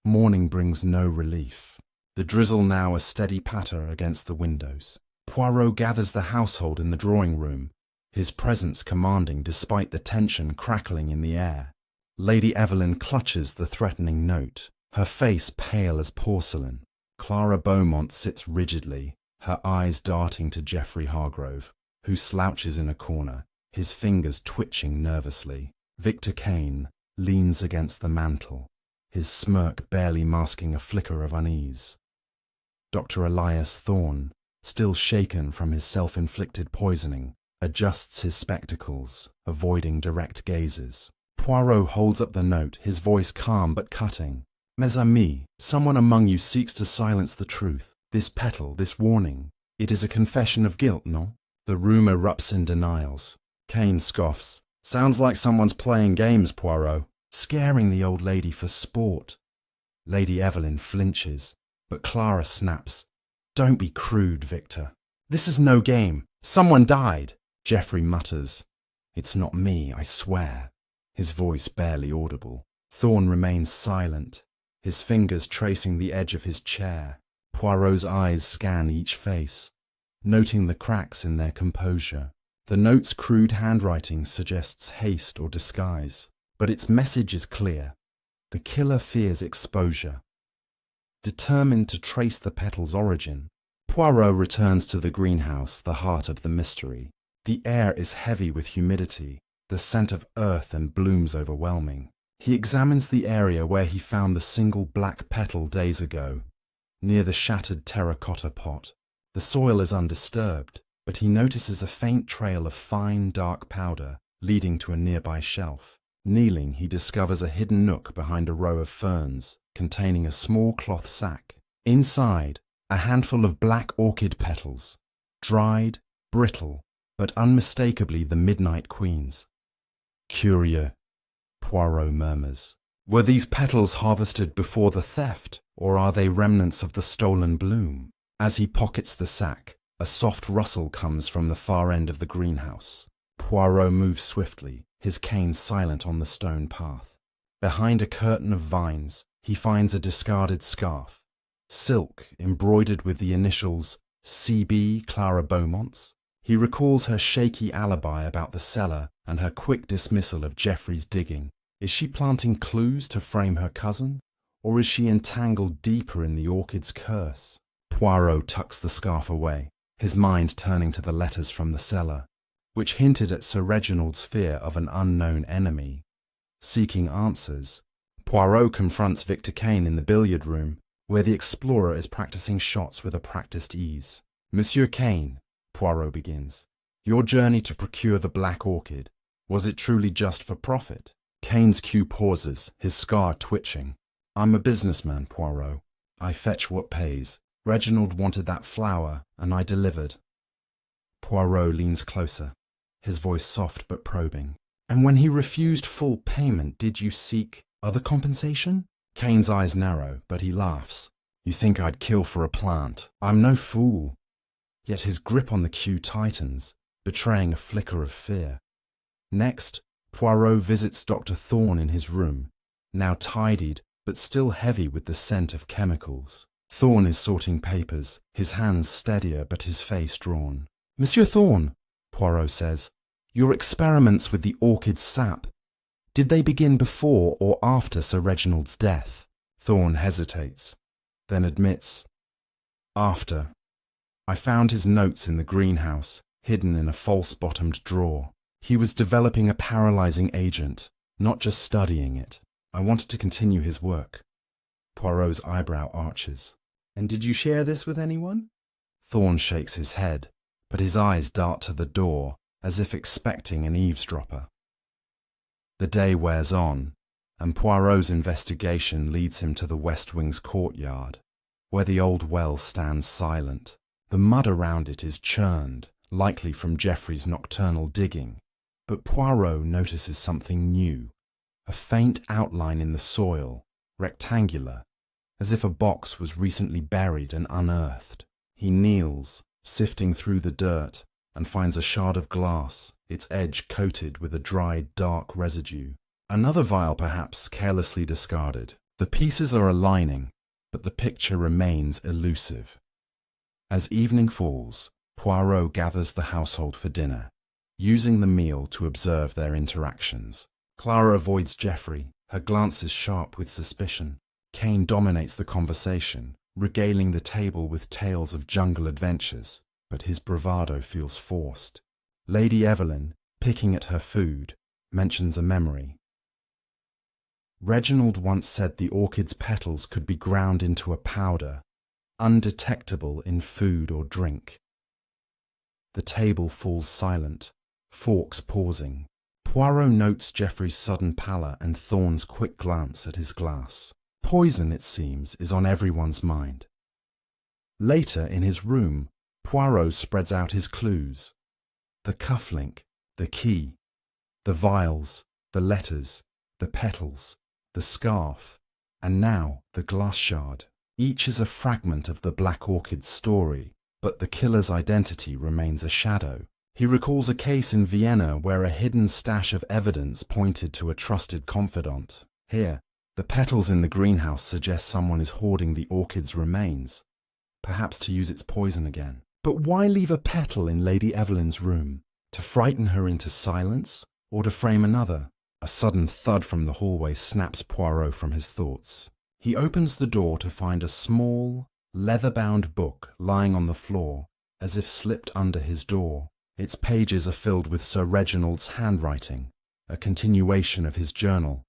Morning brings no relief. The drizzle now a steady patter against the windows. Poirot gathers the household in the drawing room, his presence commanding despite the tension crackling in the air. Lady Evelyn clutches the threatening note, her face pale as porcelain. Clara Beaumont sits rigidly, her eyes darting to Geoffrey Hargrove, who slouches in a corner, his fingers twitching nervously. Victor Kane leans against the mantel, his smirk barely masking a flicker of unease. Dr. Elias Thorne, still shaken from his self-inflicted poisoning, adjusts his spectacles, avoiding direct gazes. Poirot holds up the note, his voice calm but cutting. Mes amis, someone among you seeks to silence the truth. This petal, this warning, it is a confession of guilt, no? The room erupts in denials. Kane scoffs. Sounds like someone's playing games, Poirot. Scaring the old lady for sport. Lady Evelyn flinches, but Clara snaps. Don't be crude, Victor. This is no game. Someone died. Geoffrey mutters. It's not me, I swear. His voice barely audible. Thorne remains silent, his fingers tracing the edge of his chair. Poirot's eyes scan each face, noting the cracks in their composure. The note's crude handwriting suggests haste or disguise, but its message is clear. The killer fears exposure. Determined to trace the petal's origin, Poirot returns to the greenhouse, the heart of the mystery. The air is heavy with humidity, the scent of earth and blooms overwhelming. He examines the area where he found the single black petal days ago, near the shattered terracotta pot. The soil is undisturbed, but he notices a faint trail of fine, dark powder leading to a nearby shelf. Kneeling, he discovers a hidden nook behind a row of ferns, containing a small cloth sack. Inside, a handful of black orchid petals, dried, brittle, but unmistakably the Midnight Queen's. Curieux, Poirot murmurs. Were these petals harvested before the theft, or are they remnants of the stolen bloom? As he pockets the sack, a soft rustle comes from the far end of the greenhouse. Poirot moves swiftly, his cane silent on the stone path. Behind a curtain of vines, he finds a discarded scarf. Silk embroidered with the initials C.B. Clara Beaumont's. He recalls her shaky alibi about the cellar and her quick dismissal of Geoffrey's digging. Is she planting clues to frame her cousin, or is she entangled deeper in the orchid's curse? Poirot tucks the scarf away, his mind turning to the letters from the cellar, which hinted at Sir Reginald's fear of an unknown enemy. Seeking answers, Poirot confronts Victor Kane in the billiard room, where the explorer is practicing shots with a practiced ease. Monsieur Kane, Poirot begins, your journey to procure the black orchid, was it truly just for profit? Kane's cue pauses, his scar twitching. I'm a businessman, Poirot. I fetch what pays. Reginald wanted that flower, and I delivered. Poirot leans closer, his voice soft but probing. And when he refused full payment, did you seek other compensation? Kane's eyes narrow, but he laughs. You think I'd kill for a plant? I'm no fool. Yet his grip on the cue tightens, betraying a flicker of fear. Next, Poirot visits Dr. Thorne in his room, now tidied but still heavy with the scent of chemicals. Thorne is sorting papers, his hands steadier but his face drawn. Monsieur Thorne, Poirot says, your experiments with the orchid sap, did they begin before or after Sir Reginald's death? Thorne hesitates, then admits, after. I found his notes in the greenhouse, hidden in a false-bottomed drawer. He was developing a paralyzing agent, not just studying it. I wanted to continue his work. Poirot's eyebrow arches. And did you share this with anyone? Thorne shakes his head, but his eyes dart to the door, as if expecting an eavesdropper. The day wears on, and Poirot's investigation leads him to the West Wing's courtyard, where the old well stands silent. The mud around it is churned, likely from Geoffrey's nocturnal digging. But Poirot notices something new, a faint outline in the soil, rectangular, as if a box was recently buried and unearthed. He kneels, sifting through the dirt, and finds a shard of glass, its edge coated with a dried, dark residue. Another vial, perhaps, carelessly discarded. The pieces are aligning, but the picture remains elusive. As evening falls, Poirot gathers the household for dinner, using the meal to observe their interactions. Clara avoids Geoffrey, her glances sharp with suspicion. Kane dominates the conversation, regaling the table with tales of jungle adventures, but his bravado feels forced. Lady Evelyn, picking at her food, mentions a memory. Reginald once said the orchid's petals could be ground into a powder, undetectable in food or drink. The table falls silent, forks pausing. Poirot notes Geoffrey's sudden pallor and Thorne's quick glance at his glass. Poison, it seems, is on everyone's mind. Later, in his room, Poirot spreads out his clues. The cufflink, the key, the vials, the letters, the petals, the scarf, and now the glass shard. Each is a fragment of the Black Orchid's story, but the killer's identity remains a shadow. He recalls a case in Vienna where a hidden stash of evidence pointed to a trusted confidant. Here, the petals in the greenhouse suggest someone is hoarding the orchid's remains, perhaps to use its poison again. But why leave a petal in Lady Evelyn's room? To frighten her into silence, or to frame another? A sudden thud from the hallway snaps Poirot from his thoughts. He opens the door to find a small, leather-bound book lying on the floor, as if slipped under his door. Its pages are filled with Sir Reginald's handwriting, a continuation of his journal.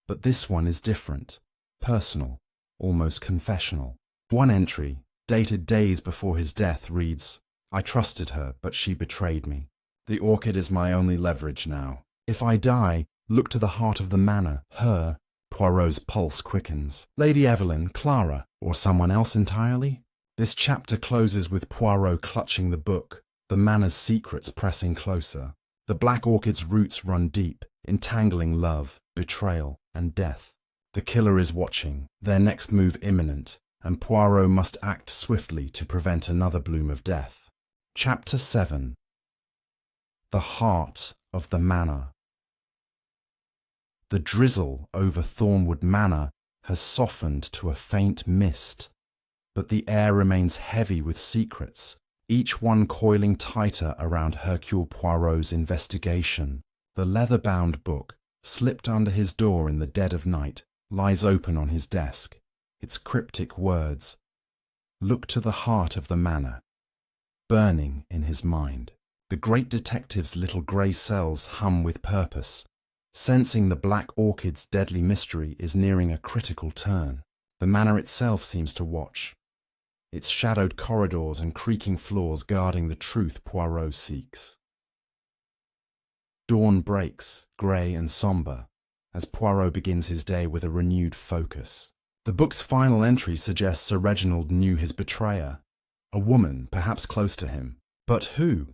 But this one is different, personal, almost confessional. One entry, dated days before his death, reads, "I trusted her, but she betrayed me. The orchid is my only leverage now. If I die, look to the heart of the manor, her." Poirot's pulse quickens. Lady Evelyn, Clara, or someone else entirely? This chapter closes with Poirot clutching the book, the manor's secrets pressing closer. The Black Orchid's roots run deep, entangling love, betrayal, and death. The killer is watching, their next move imminent, and Poirot must act swiftly to prevent another bloom of death. Chapter 7. The Heart of the Manor. The drizzle over Thornwood Manor has softened to a faint mist, but the air remains heavy with secrets, each one coiling tighter around Hercule Poirot's investigation. The leather-bound book, slipped under his door in the dead of night, lies open on his desk, its cryptic words, "Look to the heart of the manor," burning in his mind. The great detective's little grey cells hum with purpose, sensing the Black Orchid's deadly mystery is nearing a critical turn. The manor itself seems to watch, its shadowed corridors and creaking floors guarding the truth Poirot seeks. Dawn breaks, grey and sombre, as Poirot begins his day with a renewed focus. The book's final entry suggests Sir Reginald knew his betrayer, a woman perhaps close to him. But who?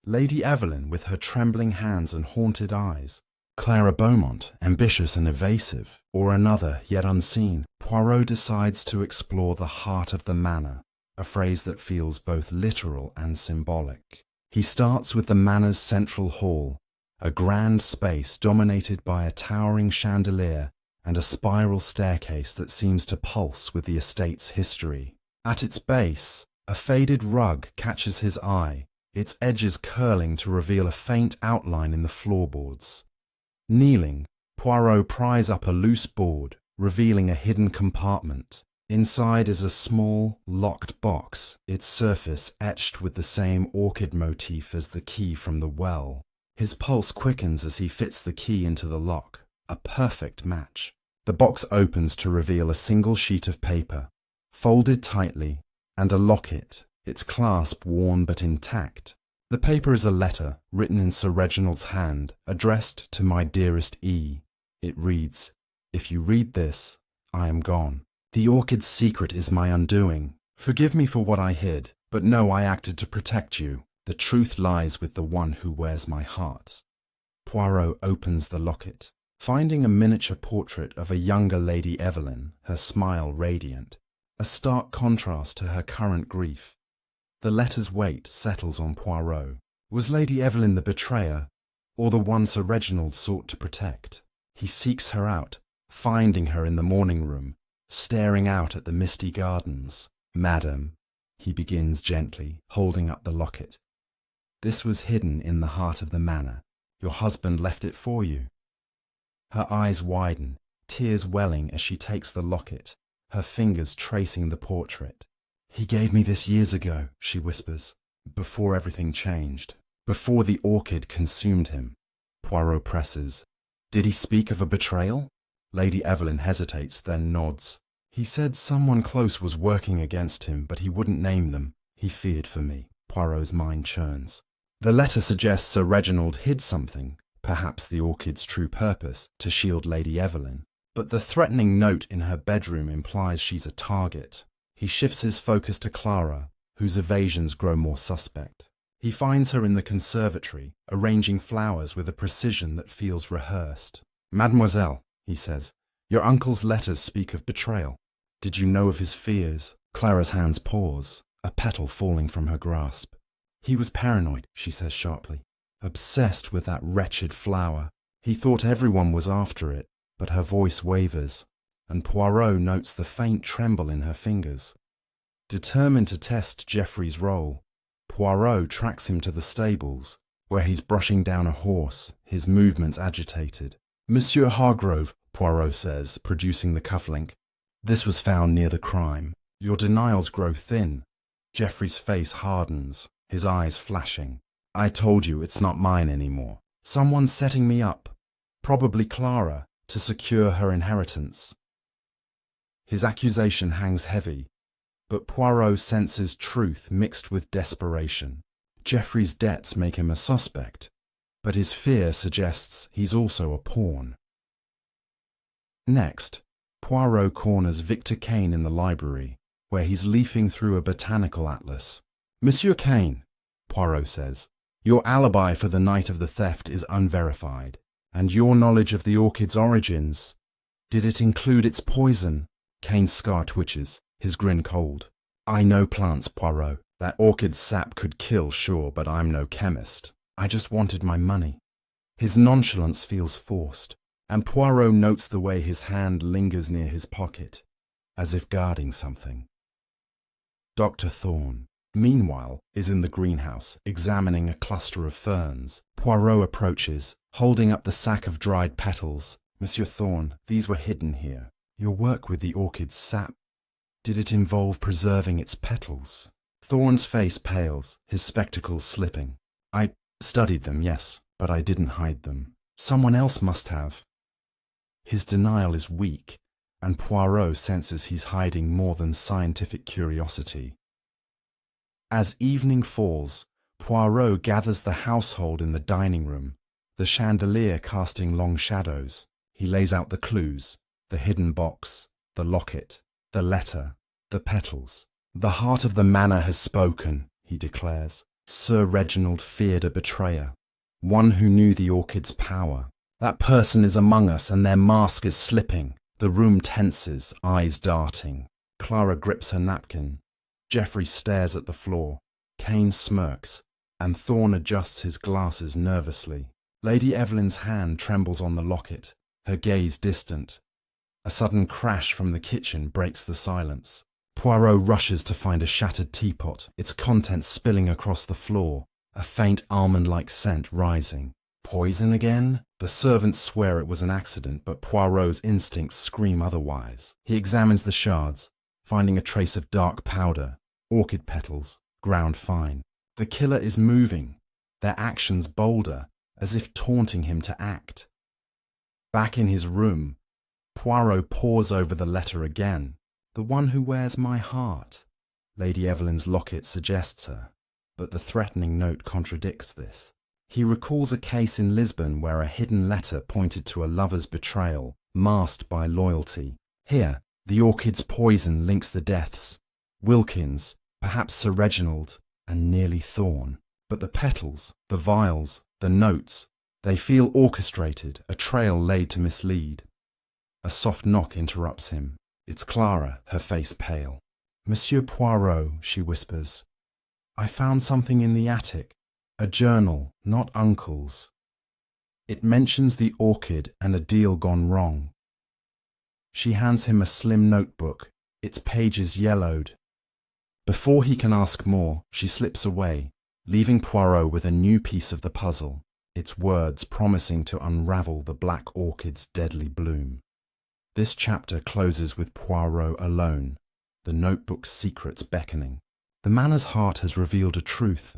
Lady Evelyn with her trembling hands and haunted eyes, Clara Beaumont, ambitious and evasive, or another yet unseen? Poirot decides to explore the heart of the manor, a phrase that feels both literal and symbolic. He starts with the manor's central hall, a grand space dominated by a towering chandelier and a spiral staircase that seems to pulse with the estate's history. At its base, a faded rug catches his eye, its edges curling to reveal a faint outline in the floorboards. Kneeling, Poirot pries up a loose board, revealing a hidden compartment. Inside is a small, locked box, its surface etched with the same orchid motif as the key from the well. His pulse quickens as he fits the key into the lock, a perfect match. The box opens to reveal a single sheet of paper, folded tightly, and a locket, its clasp worn but intact. The paper is a letter, written in Sir Reginald's hand, addressed to my dearest E. It reads, "If you read this, I am gone. The orchid's secret is my undoing. Forgive me for what I hid, but know I acted to protect you. The truth lies with the one who wears my heart." Poirot opens the locket, finding a miniature portrait of a younger Lady Evelyn, her smile radiant, a stark contrast to her current grief. The letter's weight settles on Poirot. Was Lady Evelyn the betrayer, or the one Sir Reginald sought to protect? He seeks her out, finding her in the morning room, staring out at the misty gardens. "Madam," he begins gently, holding up the locket. "This was hidden in the heart of the manor. Your husband left it for you." Her eyes widen, tears welling as she takes the locket, her fingers tracing the portrait. "He gave me this years ago," she whispers, "before everything changed, before the orchid consumed him." Poirot presses. "Did he speak of a betrayal?" Lady Evelyn hesitates, then nods. "He said someone close was working against him, but he wouldn't name them. He feared for me." Poirot's mind churns. The letter suggests Sir Reginald hid something, perhaps the orchid's true purpose, to shield Lady Evelyn. But the threatening note in her bedroom implies she's a target. He shifts his focus to Clara, whose evasions grow more suspect. He finds her in the conservatory, arranging flowers with a precision that feels rehearsed. "Mademoiselle," he says, "your uncle's letters speak of betrayal." Did you know of his fears? Clara's hands pause, a petal falling from her grasp. He was paranoid, she says sharply. Obsessed with that wretched flower. He thought everyone was after it, but her voice wavers, and Poirot notes the faint tremble in her fingers. Determined to test Geoffrey's role, Poirot tracks him to the stables, where he's brushing down a horse, his movements agitated. Monsieur Hargrove, Poirot says, producing the cufflink. This was found near the crime. Your denials grow thin. Geoffrey's face hardens, his eyes flashing. I told you it's not mine anymore. Someone's setting me up, probably Clara, to secure her inheritance. His accusation hangs heavy, but Poirot senses truth mixed with desperation. Geoffrey's debts make him a suspect, but his fear suggests he's also a pawn. Next, Poirot corners Victor Kane in the library, where he's leafing through a botanical atlas. Monsieur Kane, Poirot says, your alibi for the night of the theft is unverified, and your knowledge of the orchid's origins, did it include its poison? Kane's scar twitches, his grin cold. I know plants, Poirot. That orchid's sap could kill, sure, but I'm no chemist. I just wanted my money. His nonchalance feels forced, and Poirot notes the way his hand lingers near his pocket, as if guarding something. Dr. Thorne, meanwhile, is in the greenhouse, examining a cluster of ferns. Poirot approaches, holding up the sack of dried petals. Monsieur Thorne, these were hidden here. Your work with the orchid's sap, did it involve preserving its petals? Thorne's face pales, his spectacles slipping. I studied them, yes, but I didn't hide them. Someone else must have. His denial is weak, and Poirot senses he's hiding more than scientific curiosity. As evening falls, Poirot gathers the household in the dining room, the chandelier casting long shadows. He lays out the clues, the hidden box, the locket, the letter, the petals. The heart of the manor has spoken, he declares. Sir Reginald feared a betrayer, one who knew the orchid's power. That person is among us and their mask is slipping. The room tenses, eyes darting. Clara grips her napkin. Geoffrey stares at the floor. Kane smirks, and Thorne adjusts his glasses nervously. Lady Evelyn's hand trembles on the locket, her gaze distant. A sudden crash from the kitchen breaks the silence. Poirot rushes to find a shattered teapot, its contents spilling across the floor, a faint almond-like scent rising. Poison again? The servants swear it was an accident, but Poirot's instincts scream otherwise. He examines the shards, finding a trace of dark powder, orchid petals, ground fine. The killer is moving, their actions bolder, as if taunting him to act. Back in his room, Poirot pores over the letter again. The one who wears my heart. Lady Evelyn's locket suggests her, but the threatening note contradicts this. He recalls a case in Lisbon where a hidden letter pointed to a lover's betrayal, masked by loyalty. Here, the orchid's poison links the deaths. Wilkins, perhaps Sir Reginald, and nearly Thorne. But the petals, the vials, the notes, they feel orchestrated, a trail laid to mislead. A soft knock interrupts him. It's Clara, her face pale. Monsieur Poirot, she whispers. I found something in the attic. A journal, not Uncle's. It mentions the orchid and a deal gone wrong. She hands him a slim notebook, its pages yellowed. Before he can ask more, she slips away, leaving Poirot with a new piece of the puzzle, its words promising to unravel the black orchid's deadly bloom. This chapter closes with Poirot alone, the notebook's secrets beckoning. The manor's heart has revealed a truth,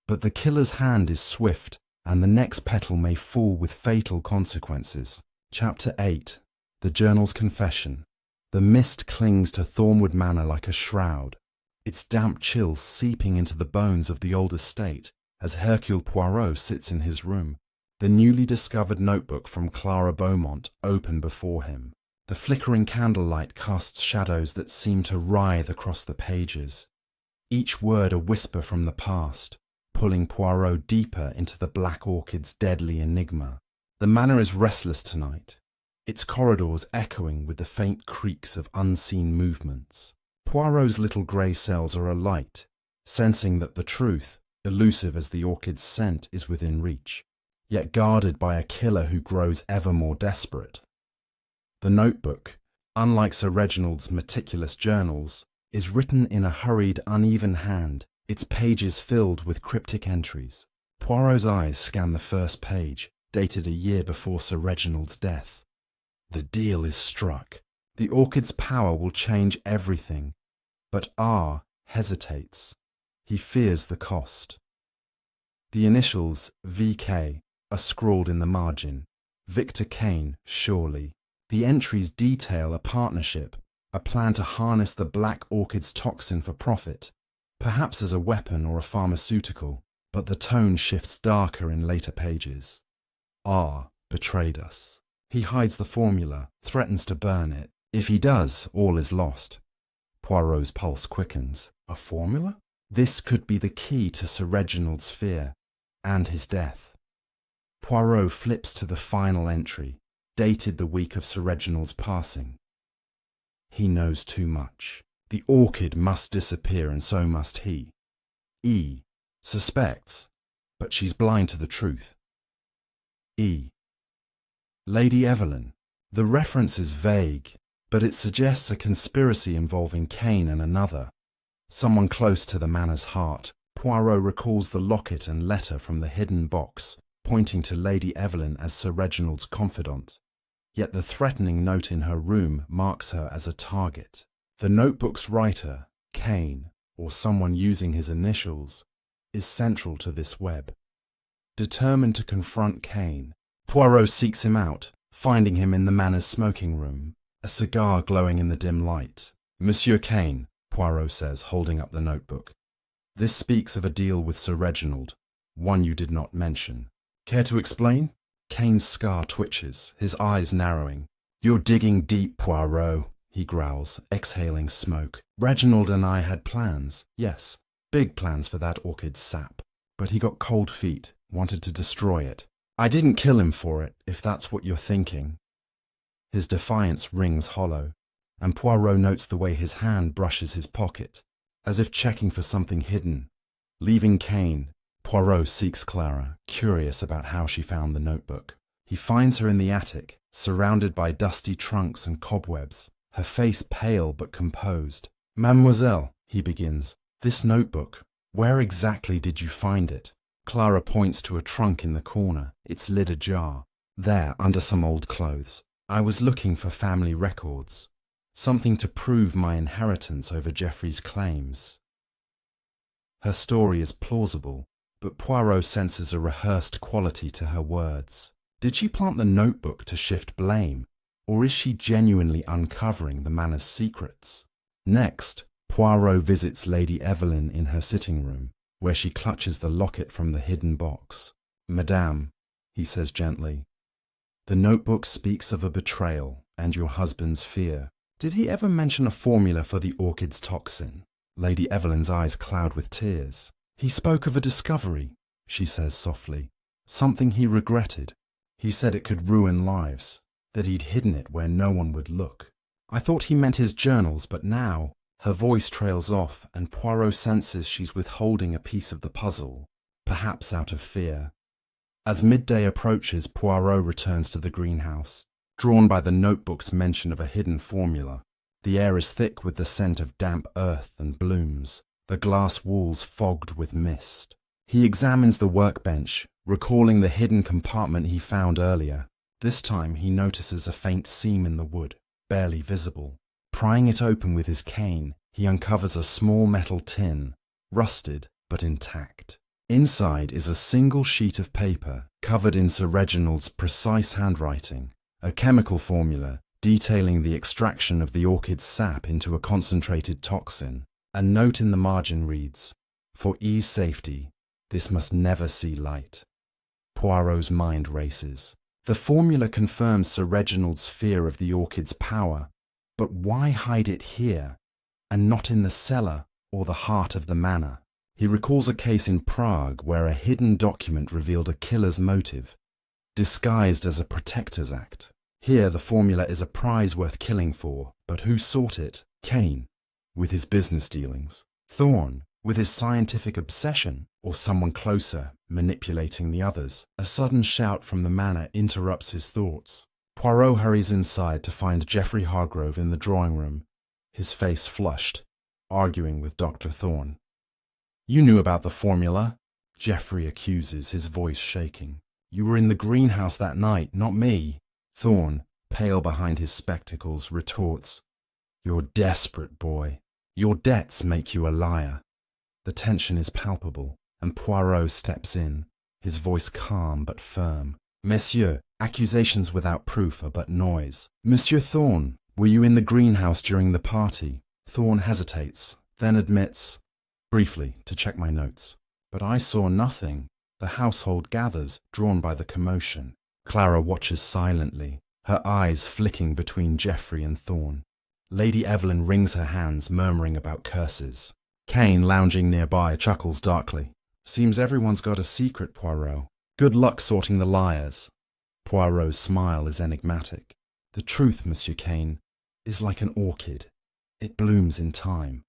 but the killer's hand is swift, and the next petal may fall with fatal consequences. Chapter 8. The Journal's Confession. The mist clings to Thornwood Manor like a shroud, its damp chill seeping into the bones of the old estate as Hercule Poirot sits in his room, the newly discovered notebook from Clara Beaumont open before him. The flickering candlelight casts shadows that seem to writhe across the pages, each word a whisper from the past, pulling Poirot deeper into the black orchid's deadly enigma. The manor is restless tonight. its corridors echoing with the faint creaks of unseen movements. Poirot's little grey cells are alight, sensing that the truth, elusive as the orchid's scent, is within reach, yet guarded by a killer who grows ever more desperate. The notebook, unlike Sir Reginald's meticulous journals, is written in a hurried, uneven hand, its pages filled with cryptic entries. Poirot's eyes scan the first page, dated a year before Sir Reginald's death. The deal is struck. The orchid's power will change everything. But R hesitates. He fears the cost. The initials VK are scrawled in the margin. Victor Kane, surely. The entries detail a partnership, a plan to harness the black orchid's toxin for profit, perhaps as a weapon or a pharmaceutical, but the tone shifts darker in later pages. R betrayed us. He hides the formula, threatens to burn it. If he does, all is lost. Poirot's pulse quickens. A formula? This could be the key to Sir Reginald's fear, and his death. Poirot flips to the final entry, dated the week of Sir Reginald's passing. He knows too much. The orchid must disappear, and so must he. E suspects, but she's blind to the truth. E. Lady Evelyn. The reference is vague, but it suggests a conspiracy involving Kane and another, someone close to the manor's heart. Poirot recalls the locket and letter from the hidden box, pointing to Lady Evelyn as Sir Reginald's confidant. Yet the threatening note in her room marks her as a target. The notebook's writer, Kane, or someone using his initials, is central to this web. Determined to confront Kane, Poirot seeks him out, finding him in the manor's smoking room, a cigar glowing in the dim light. Monsieur Kane, Poirot says, holding up the notebook. This speaks of a deal with Sir Reginald, one you did not mention. Care to explain? Kane's scar twitches, his eyes narrowing. You're digging deep, Poirot, he growls, exhaling smoke. Reginald and I had plans, yes, big plans for that orchid's sap. But he got cold feet, wanted to destroy it. I didn't kill him for it, if that's what you're thinking. His defiance rings hollow, and Poirot notes the way his hand brushes his pocket, as if checking for something hidden. Leaving Kane, Poirot seeks Clara, curious about how she found the notebook. He finds her in the attic, surrounded by dusty trunks and cobwebs, her face pale but composed. Mademoiselle, he begins, this notebook, where exactly did you find it? Clara points to a trunk in the corner, its lid ajar. There, under some old clothes. I was looking for family records, something to prove my inheritance over Geoffrey's claims. Her story is plausible, but Poirot senses a rehearsed quality to her words. Did she plant the notebook to shift blame, or is she genuinely uncovering the manor's secrets? Next, Poirot visits Lady Evelyn in her sitting room, where she clutches the locket from the hidden box. Madame, he says gently, the notebook speaks of a betrayal and your husband's fear. Did he ever mention a formula for the orchid's toxin? Lady Evelyn's eyes cloud with tears. He spoke of a discovery, she says softly, something he regretted. He said it could ruin lives, that he'd hidden it where no one would look. I thought he meant his journals, but now... Her voice trails off, and Poirot senses she's withholding a piece of the puzzle, perhaps out of fear. As midday approaches, Poirot returns to the greenhouse, drawn by the notebook's mention of a hidden formula. The air is thick with the scent of damp earth and blooms, the glass walls fogged with mist. He examines the workbench, recalling the hidden compartment he found earlier. This time he notices a faint seam in the wood, barely visible. Prying it open with his cane, he uncovers a small metal tin, rusted but intact. Inside is a single sheet of paper covered in Sir Reginald's precise handwriting, a chemical formula detailing the extraction of the orchid's sap into a concentrated toxin. A note in the margin reads, "For E's safety, this must never see light." Poirot's mind races. The formula confirms Sir Reginald's fear of the orchid's power. But why hide it here, and not in the cellar or the heart of the manor? He recalls a case in Prague where a hidden document revealed a killer's motive, disguised as a protector's act. Here the formula is a prize worth killing for, but who sought it? Kane, with his business dealings. Thorne, with his scientific obsession, or someone closer, manipulating the others. A sudden shout from the manor interrupts his thoughts. Poirot hurries inside to find Geoffrey Hargrove in the drawing room, his face flushed, arguing with Dr. Thorne. "You knew about the formula," Geoffrey accuses, his voice shaking. "You were in the greenhouse that night, not me." Thorne, pale behind his spectacles, retorts, "You're desperate, boy. Your debts make you a liar." The tension is palpable, and Poirot steps in, his voice calm but firm. "Messieurs, accusations without proof are but noise. Monsieur Thorne, were you in the greenhouse during the party?" Thorne hesitates, then admits, "Briefly, to check my notes. But I saw nothing." The household gathers, drawn by the commotion. Clara watches silently, her eyes flicking between Geoffrey and Thorne. Lady Evelyn wrings her hands, murmuring about curses. Kane, lounging nearby, chuckles darkly. "Seems everyone's got a secret, Poirot. Good luck sorting the liars." Poirot's smile is enigmatic. "The truth, Monsieur Kane, is like an orchid. It blooms in time."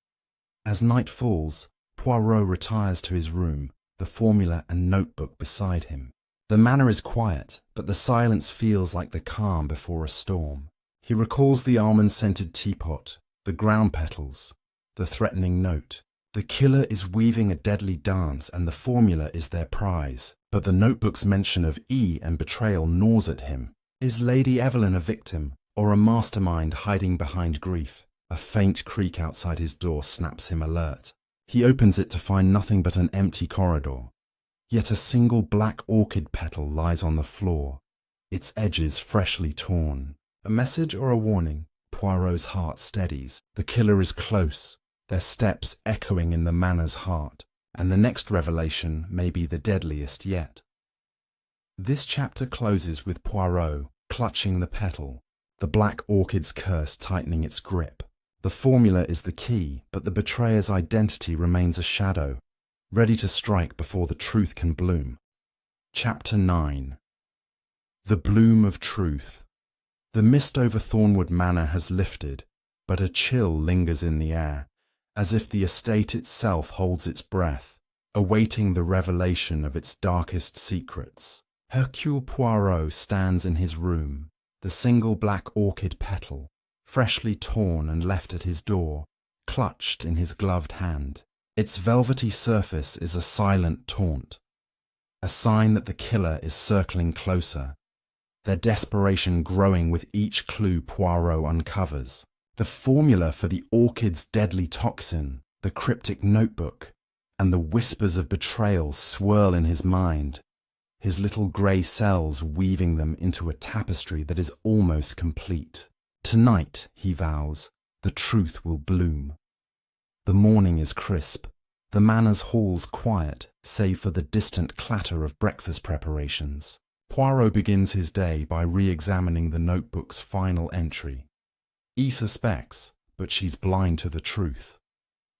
As night falls, Poirot retires to his room, the formula and notebook beside him. The manor is quiet, but the silence feels like the calm before a storm. He recalls the almond-scented teapot, the ground petals, the threatening note. The killer is weaving a deadly dance, and the formula is their prize. But the notebook's mention of E and betrayal gnaws at him. Is Lady Evelyn a victim, or a mastermind hiding behind grief? A faint creak outside his door snaps him alert. He opens it to find nothing but an empty corridor. Yet a single black orchid petal lies on the floor, its edges freshly torn. A message or a warning? Poirot's heart steadies. The killer is close, their steps echoing in the manor's heart, and the next revelation may be the deadliest yet. This chapter closes with Poirot clutching the petal, the black orchid's curse tightening its grip. The formula is the key, but the betrayer's identity remains a shadow, ready to strike before the truth can bloom. Chapter 9. The Bloom of Truth. The mist over Thornwood Manor has lifted, but a chill lingers in the air, as if the estate itself holds its breath, awaiting the revelation of its darkest secrets. Hercule Poirot stands in his room, the single black orchid petal, freshly torn and left at his door, clutched in his gloved hand. Its velvety surface is a silent taunt, a sign that the killer is circling closer, their desperation growing with each clue Poirot uncovers. The formula for the orchid's deadly toxin, the cryptic notebook, and the whispers of betrayal swirl in his mind, his little grey cells weaving them into a tapestry that is almost complete. Tonight, he vows, the truth will bloom. The morning is crisp, the manor's halls quiet, save for the distant clatter of breakfast preparations. Poirot begins his day by re-examining the notebook's final entry. E suspects, but she's blind to the truth.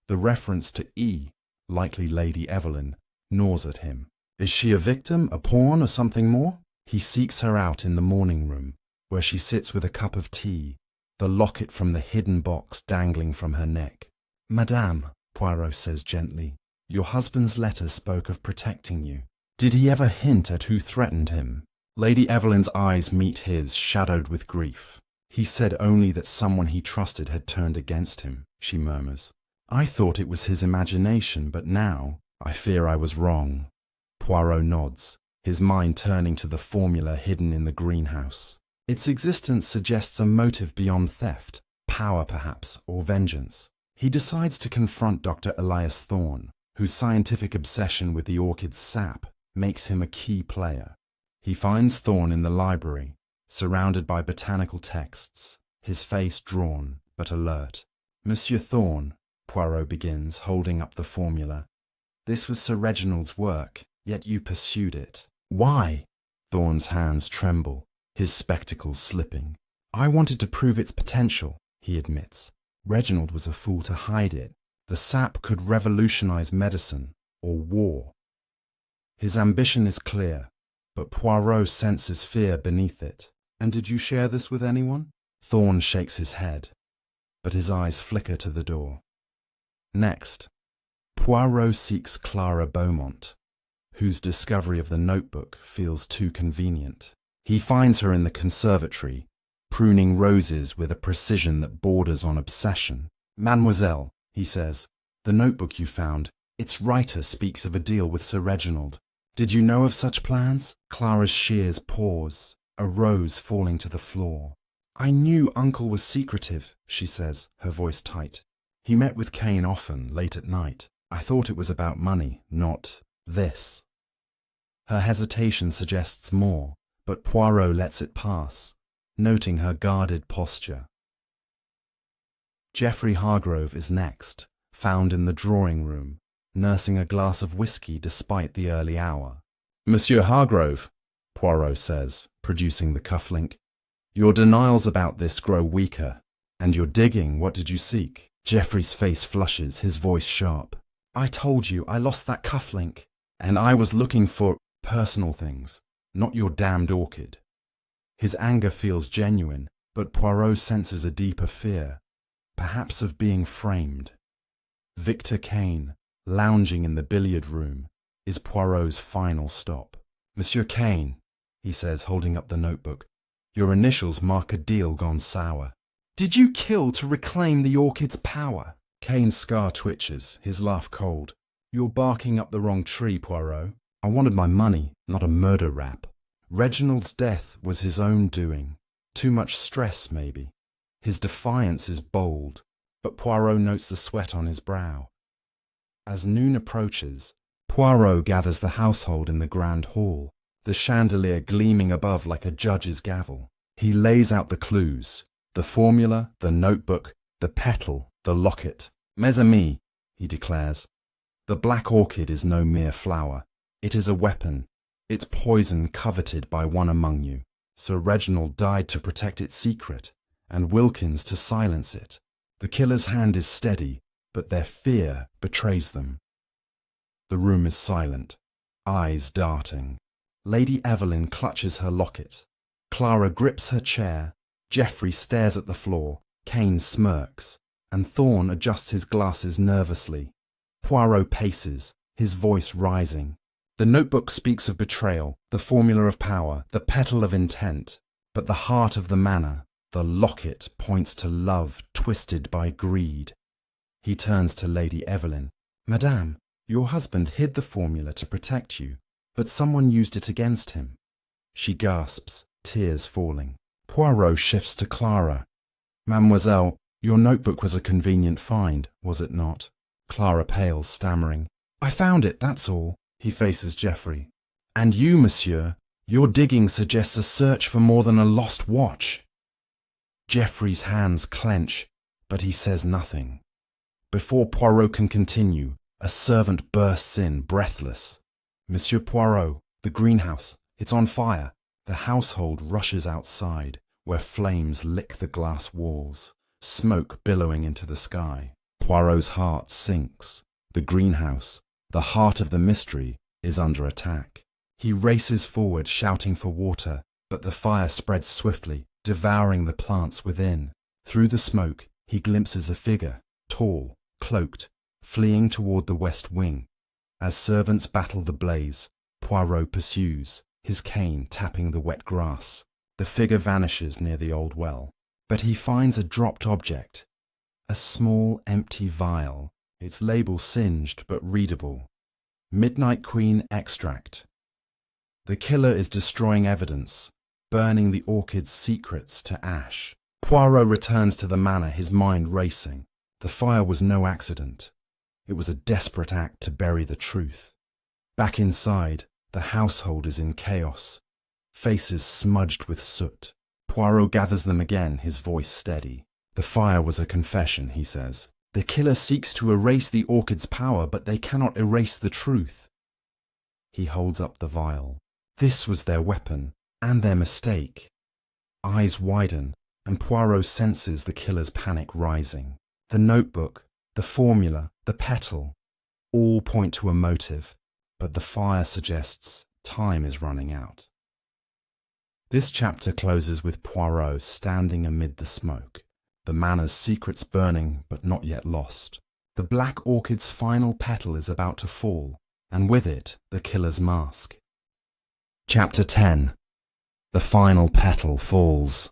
The reference to E, likely Lady Evelyn, gnaws at him. Is she a victim, a pawn, or something more? He seeks her out in the morning room, where she sits with a cup of tea, the locket from the hidden box dangling from her neck. "Madame," Poirot says gently, "your husband's letter spoke of protecting you. Did he ever hint at who threatened him?" Lady Evelyn's eyes meet his, shadowed with grief. "He said only that someone he trusted had turned against him," she murmurs. "I thought it was his imagination, but now I fear I was wrong." Poirot nods, his mind turning to the formula hidden in the greenhouse. Its existence suggests a motive beyond theft, power perhaps, or vengeance. He decides to confront Dr. Elias Thorne, whose scientific obsession with the orchid's sap makes him a key player. He finds Thorne in the library, surrounded by botanical texts, his face drawn but alert. "Monsieur Thorne," Poirot begins, holding up the formula, "this was Sir Reginald's work, yet you pursued it. Why?" Thorne's hands tremble, his spectacles slipping. "I wanted to prove its potential," he admits. "Reginald was a fool to hide it. The sap could revolutionize medicine or war." His ambition is clear, but Poirot senses fear beneath it. And did you share this with anyone? Thorne shakes his head, but his eyes flicker to the door. Next, Poirot seeks Clara Beaumont, whose discovery of the notebook feels too convenient. He finds her in the conservatory, pruning roses with a precision that borders on obsession. "Mademoiselle," he says, "the notebook you found, its writer speaks of a deal with Sir Reginald. Did you know of such plans?" Clara's shears pause, a rose falling to the floor. "I knew Uncle was secretive," she says, her voice tight. "He met with Cain often, late at night. I thought it was about money, not this." Her hesitation suggests more, but Poirot lets it pass, noting her guarded posture. Geoffrey Hargrove is next, found in the drawing room, nursing a glass of whiskey despite the early hour. "Monsieur Hargrove," Poirot says, producing the cufflink, "your denials about this grow weaker. And your digging, what did you seek?" Geoffrey's face flushes, his voice sharp. "I told you I lost that cufflink, and I was looking for personal things, not your damned orchid." His anger feels genuine, but Poirot senses a deeper fear, perhaps of being framed. Victor Cain, lounging in the billiard room, is Poirot's final stop. "Monsieur Cain," he says, holding up the notebook, "your initials mark a deal gone sour." "Did you kill to reclaim the orchid's power?" Cain's scar twitches, his laugh cold. "You're barking up the wrong tree, Poirot. I wanted my money, not a murder rap. Reginald's death was his own doing. Too much stress, maybe." His defiance is bold, but Poirot notes the sweat on his brow. As noon approaches, Poirot gathers the household in the grand hall, the chandelier gleaming above like a judge's gavel. He lays out the clues, the formula, the notebook, the petal, the locket. "Mes amis," he declares, "the black orchid is no mere flower. It is a weapon, its poison coveted by one among you. Sir Reginald died to protect its secret, and Wilkins to silence it. The killer's hand is steady, but their fear betrays them." The room is silent, eyes darting. Lady Evelyn clutches her locket. Clara grips her chair. Geoffrey stares at the floor. Cain smirks, and Thorne adjusts his glasses nervously. Poirot paces, his voice rising. The notebook speaks of betrayal, the formula of power, the petal of intent, but the heart of the manor, the locket, points to love twisted by greed. He turns to Lady Evelyn. "Madame, your husband hid the formula to protect you, but someone used it against him." She gasps, tears falling. Poirot shifts to Clara. "Mademoiselle, your notebook was a convenient find, was it not?" Clara pales, stammering. "I found it, that's all." He faces Geoffrey. "And you, monsieur, your digging suggests a search for more than a lost watch." Geoffrey's hands clench, but he says nothing. Before Poirot can continue, a servant bursts in, breathless. "Monsieur Poirot, the greenhouse, it's on fire." The household rushes outside, where flames lick the glass walls, smoke billowing into the sky. Poirot's heart sinks. The greenhouse, the heart of the mystery, is under attack. He races forward, shouting for water, but the fire spreads swiftly, devouring the plants within. Through the smoke, he glimpses a figure, tall, cloaked, fleeing toward the west wing. As servants battle the blaze, Poirot pursues, his cane tapping the wet grass. The figure vanishes near the old well, but he finds a dropped object, a small empty vial, its label singed but readable. Midnight Queen extract. The killer is destroying evidence, burning the orchid's secrets to ash. Poirot returns to the manor, his mind racing. The fire was no accident. It was a desperate act to bury the truth. Back inside, the household is in chaos, faces smudged with soot. Poirot gathers them again, his voice steady. "The fire was a confession," he says. "The killer seeks to erase the orchid's power, but they cannot erase the truth." He holds up the vial. This was their weapon, and their mistake. Eyes widen, and Poirot senses the killer's panic rising. The notebook, the formula, the petal, all point to a motive, but the fire suggests time is running out. This chapter closes with Poirot standing amid the smoke, the manor's secrets burning but not yet lost. The black orchid's final petal is about to fall, and with it, the killer's mask. Chapter 10. The final petal falls.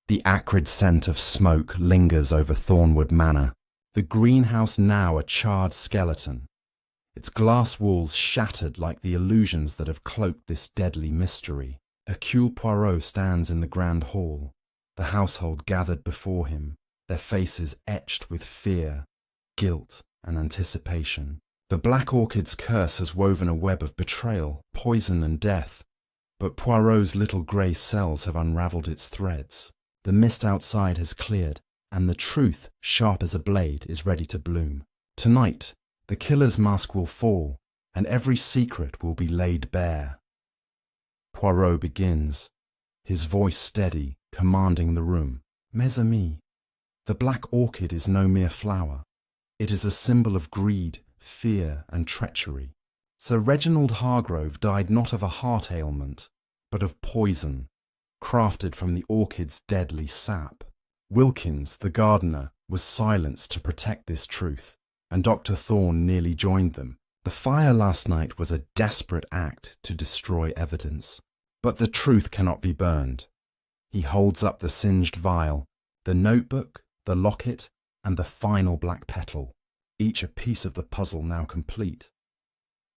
The acrid scent of smoke lingers over Thornwood Manor, the greenhouse now a charred skeleton, its glass walls shattered like the illusions that have cloaked this deadly mystery. Hercule Poirot stands in the grand hall, the household gathered before him, their faces etched with fear, guilt, and anticipation. The black orchid's curse has woven a web of betrayal, poison, and death, but Poirot's little grey cells have unravelled its threads. The mist outside has cleared, and the truth, sharp as a blade, is ready to bloom. Tonight, the killer's mask will fall, and every secret will be laid bare. Poirot begins, his voice steady, commanding the room. Mes amis, the black orchid is no mere flower. It is a symbol of greed, fear, and treachery. Sir Reginald Hargrove died not of a heart ailment, but of poison, crafted from the orchid's deadly sap. Wilkins, the gardener, was silenced to protect this truth, and Dr. Thorne nearly joined them. The fire last night was a desperate act to destroy evidence. But the truth cannot be burned. He holds up the singed vial, the notebook, the locket, and the final black petal, each a piece of the puzzle now complete.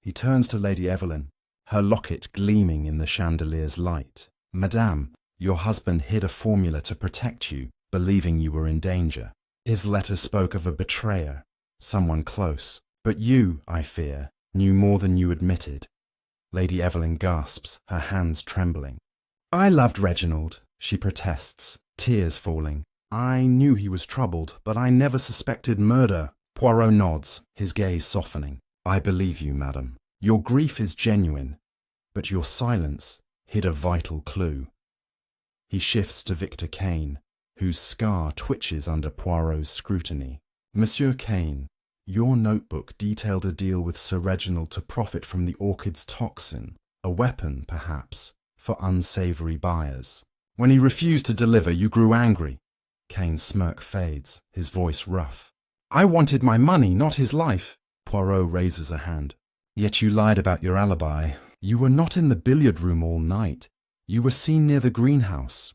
He turns to Lady Evelyn, her locket gleaming in the chandelier's light. Madame, your husband hid a formula to protect you, believing you were in danger. His letter spoke of a betrayer, someone close, but you, I fear, knew more than you admitted. Lady Evelyn gasps, her hands trembling. I loved Reginald, she protests, tears falling. I knew he was troubled, but I never suspected murder. Poirot nods, his gaze softening. I believe you, madam. Your grief is genuine, but your silence hid a vital clue. He shifts to Victor Kane, whose scar twitches under Poirot's scrutiny. Monsieur Kane, your notebook detailed a deal with Sir Reginald to profit from the orchid's toxin, a weapon, perhaps, for unsavoury buyers. When he refused to deliver, you grew angry. Kane's smirk fades, his voice rough. I wanted my money, not his life. Poirot raises a hand. Yet you lied about your alibi. You were not in the billiard room all night. You were seen near the greenhouse.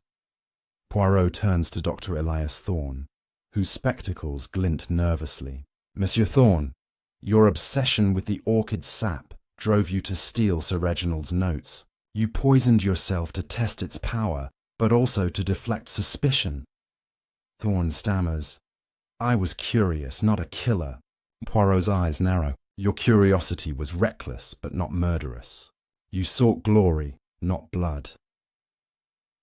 Poirot turns to Dr. Elias Thorne, whose spectacles glint nervously. Monsieur Thorne, your obsession with the orchid sap drove you to steal Sir Reginald's notes. You poisoned yourself to test its power, but also to deflect suspicion. Thorne stammers. I was curious, not a killer. Poirot's eyes narrow. Your curiosity was reckless, but not murderous. You sought glory, not blood.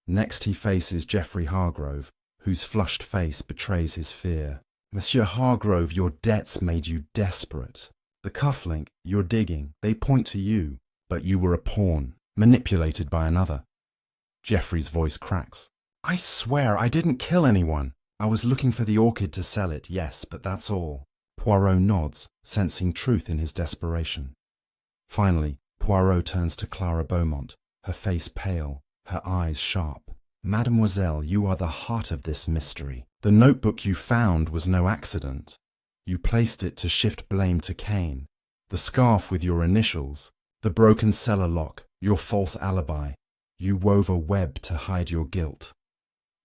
Next he faces Geoffrey Hargrove, whose flushed face betrays his fear. Monsieur Hargrove, your debts made you desperate. The cufflink, your digging, they point to you, but you were a pawn, manipulated by another. Geoffrey's voice cracks. I swear I didn't kill anyone. I was looking for the orchid to sell it, yes, but that's all. Poirot nods, sensing truth in his desperation. Finally, Poirot turns to Clara Beaumont, her face pale, her eyes sharp. Mademoiselle, you are the heart of this mystery. The notebook you found was no accident. You placed it to shift blame to Kane. The scarf with your initials, the broken cellar lock, your false alibi. You wove a web to hide your guilt.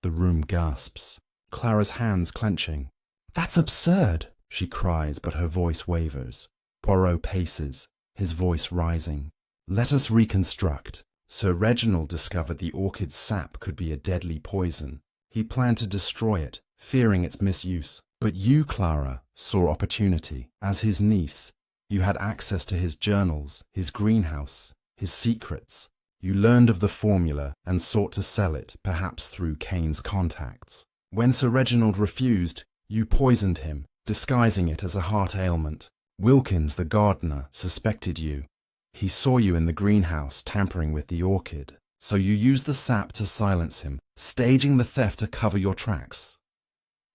The room gasps, Clara's hands clenching. That's absurd, she cries, but her voice wavers. Poirot paces, his voice rising. Let us reconstruct. Sir Reginald discovered the orchid's sap could be a deadly poison. He planned to destroy it, fearing its misuse. But you, Clara, saw opportunity. As his niece, you had access to his journals, his greenhouse, his secrets. You learned of the formula and sought to sell it, perhaps through Kane's contacts. When Sir Reginald refused, you poisoned him, disguising it as a heart ailment. Wilkins, the gardener, suspected you. He saw you in the greenhouse tampering with the orchid, so you used the sap to silence him, staging the theft to cover your tracks.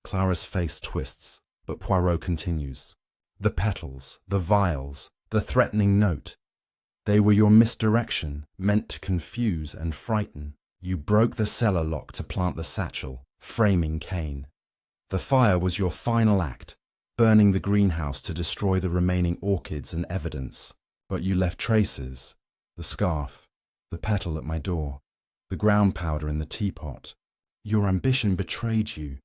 Clara's face twists, but Poirot continues. The petals, the vials, the threatening note. They were your misdirection, meant to confuse and frighten. You broke the cellar lock to plant the satchel, framing Kane. The fire was your final act, burning the greenhouse to destroy the remaining orchids and evidence. But you left traces: the scarf, the petal at my door, the ground powder in the teapot. Your ambition betrayed you.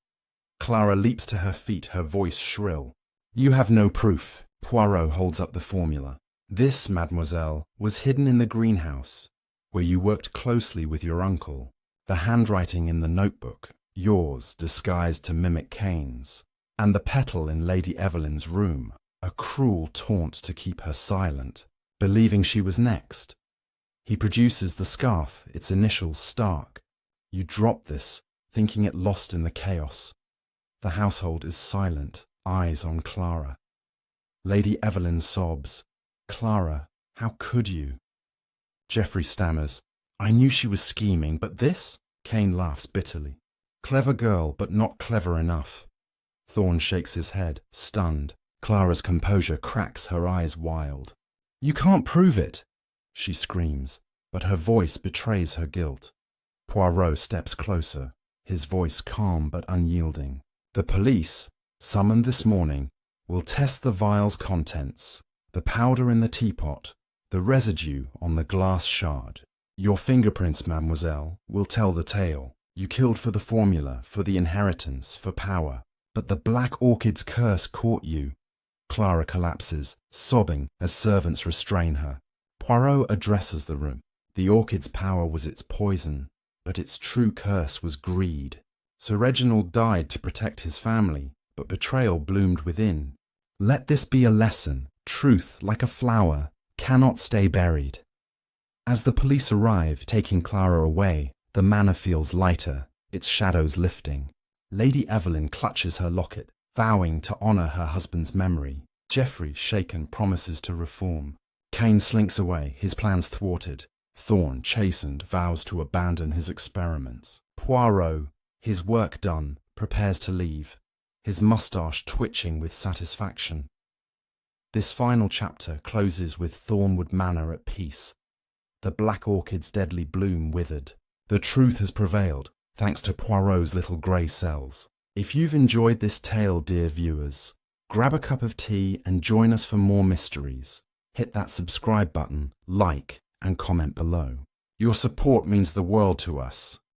Clara leaps to her feet, her voice shrill. You have no proof. Poirot holds up the formula. This, mademoiselle, was hidden in the greenhouse, where you worked closely with your uncle. The handwriting in the notebook, yours disguised to mimic Kane's, and the petal in Lady Evelyn's room, a cruel taunt to keep her silent, believing she was next. He produces the scarf, its initials Stark. You drop this, thinking it lost in the chaos. The household is silent, eyes on Clara. Lady Evelyn sobs. Clara, how could you? Geoffrey stammers. I knew she was scheming, but this? Kane laughs bitterly. Clever girl, but not clever enough. Thorne shakes his head, stunned. Clara's composure cracks, her eyes wild. You can't prove it, she screams, but her voice betrays her guilt. Poirot steps closer, his voice calm but unyielding. The police, summoned this morning, will test the vial's contents, the powder in the teapot, the residue on the glass shard. Your fingerprints, mademoiselle, will tell the tale. You killed for the formula, for the inheritance, for power. But the Black Orchid's curse caught you. Clara collapses, sobbing as servants restrain her. Poirot addresses the room. The orchid's power was its poison, but its true curse was greed. Sir Reginald died to protect his family, but betrayal bloomed within. Let this be a lesson. Truth, like a flower, cannot stay buried. As the police arrive, taking Clara away, the manor feels lighter, its shadows lifting. Lady Evelyn clutches her locket, vowing to honour her husband's memory. Geoffrey, shaken, promises to reform. Kane slinks away, his plans thwarted. Thorne, chastened, vows to abandon his experiments. Poirot, his work done, prepares to leave, his moustache twitching with satisfaction. This final chapter closes with Thornwood Manor at peace. The Black Orchid's deadly bloom withered. The truth has prevailed, thanks to Poirot's little grey cells. If you've enjoyed this tale, dear viewers, grab a cup of tea and join us for more mysteries. Hit that subscribe button, like, and comment below. Your support means the world to us.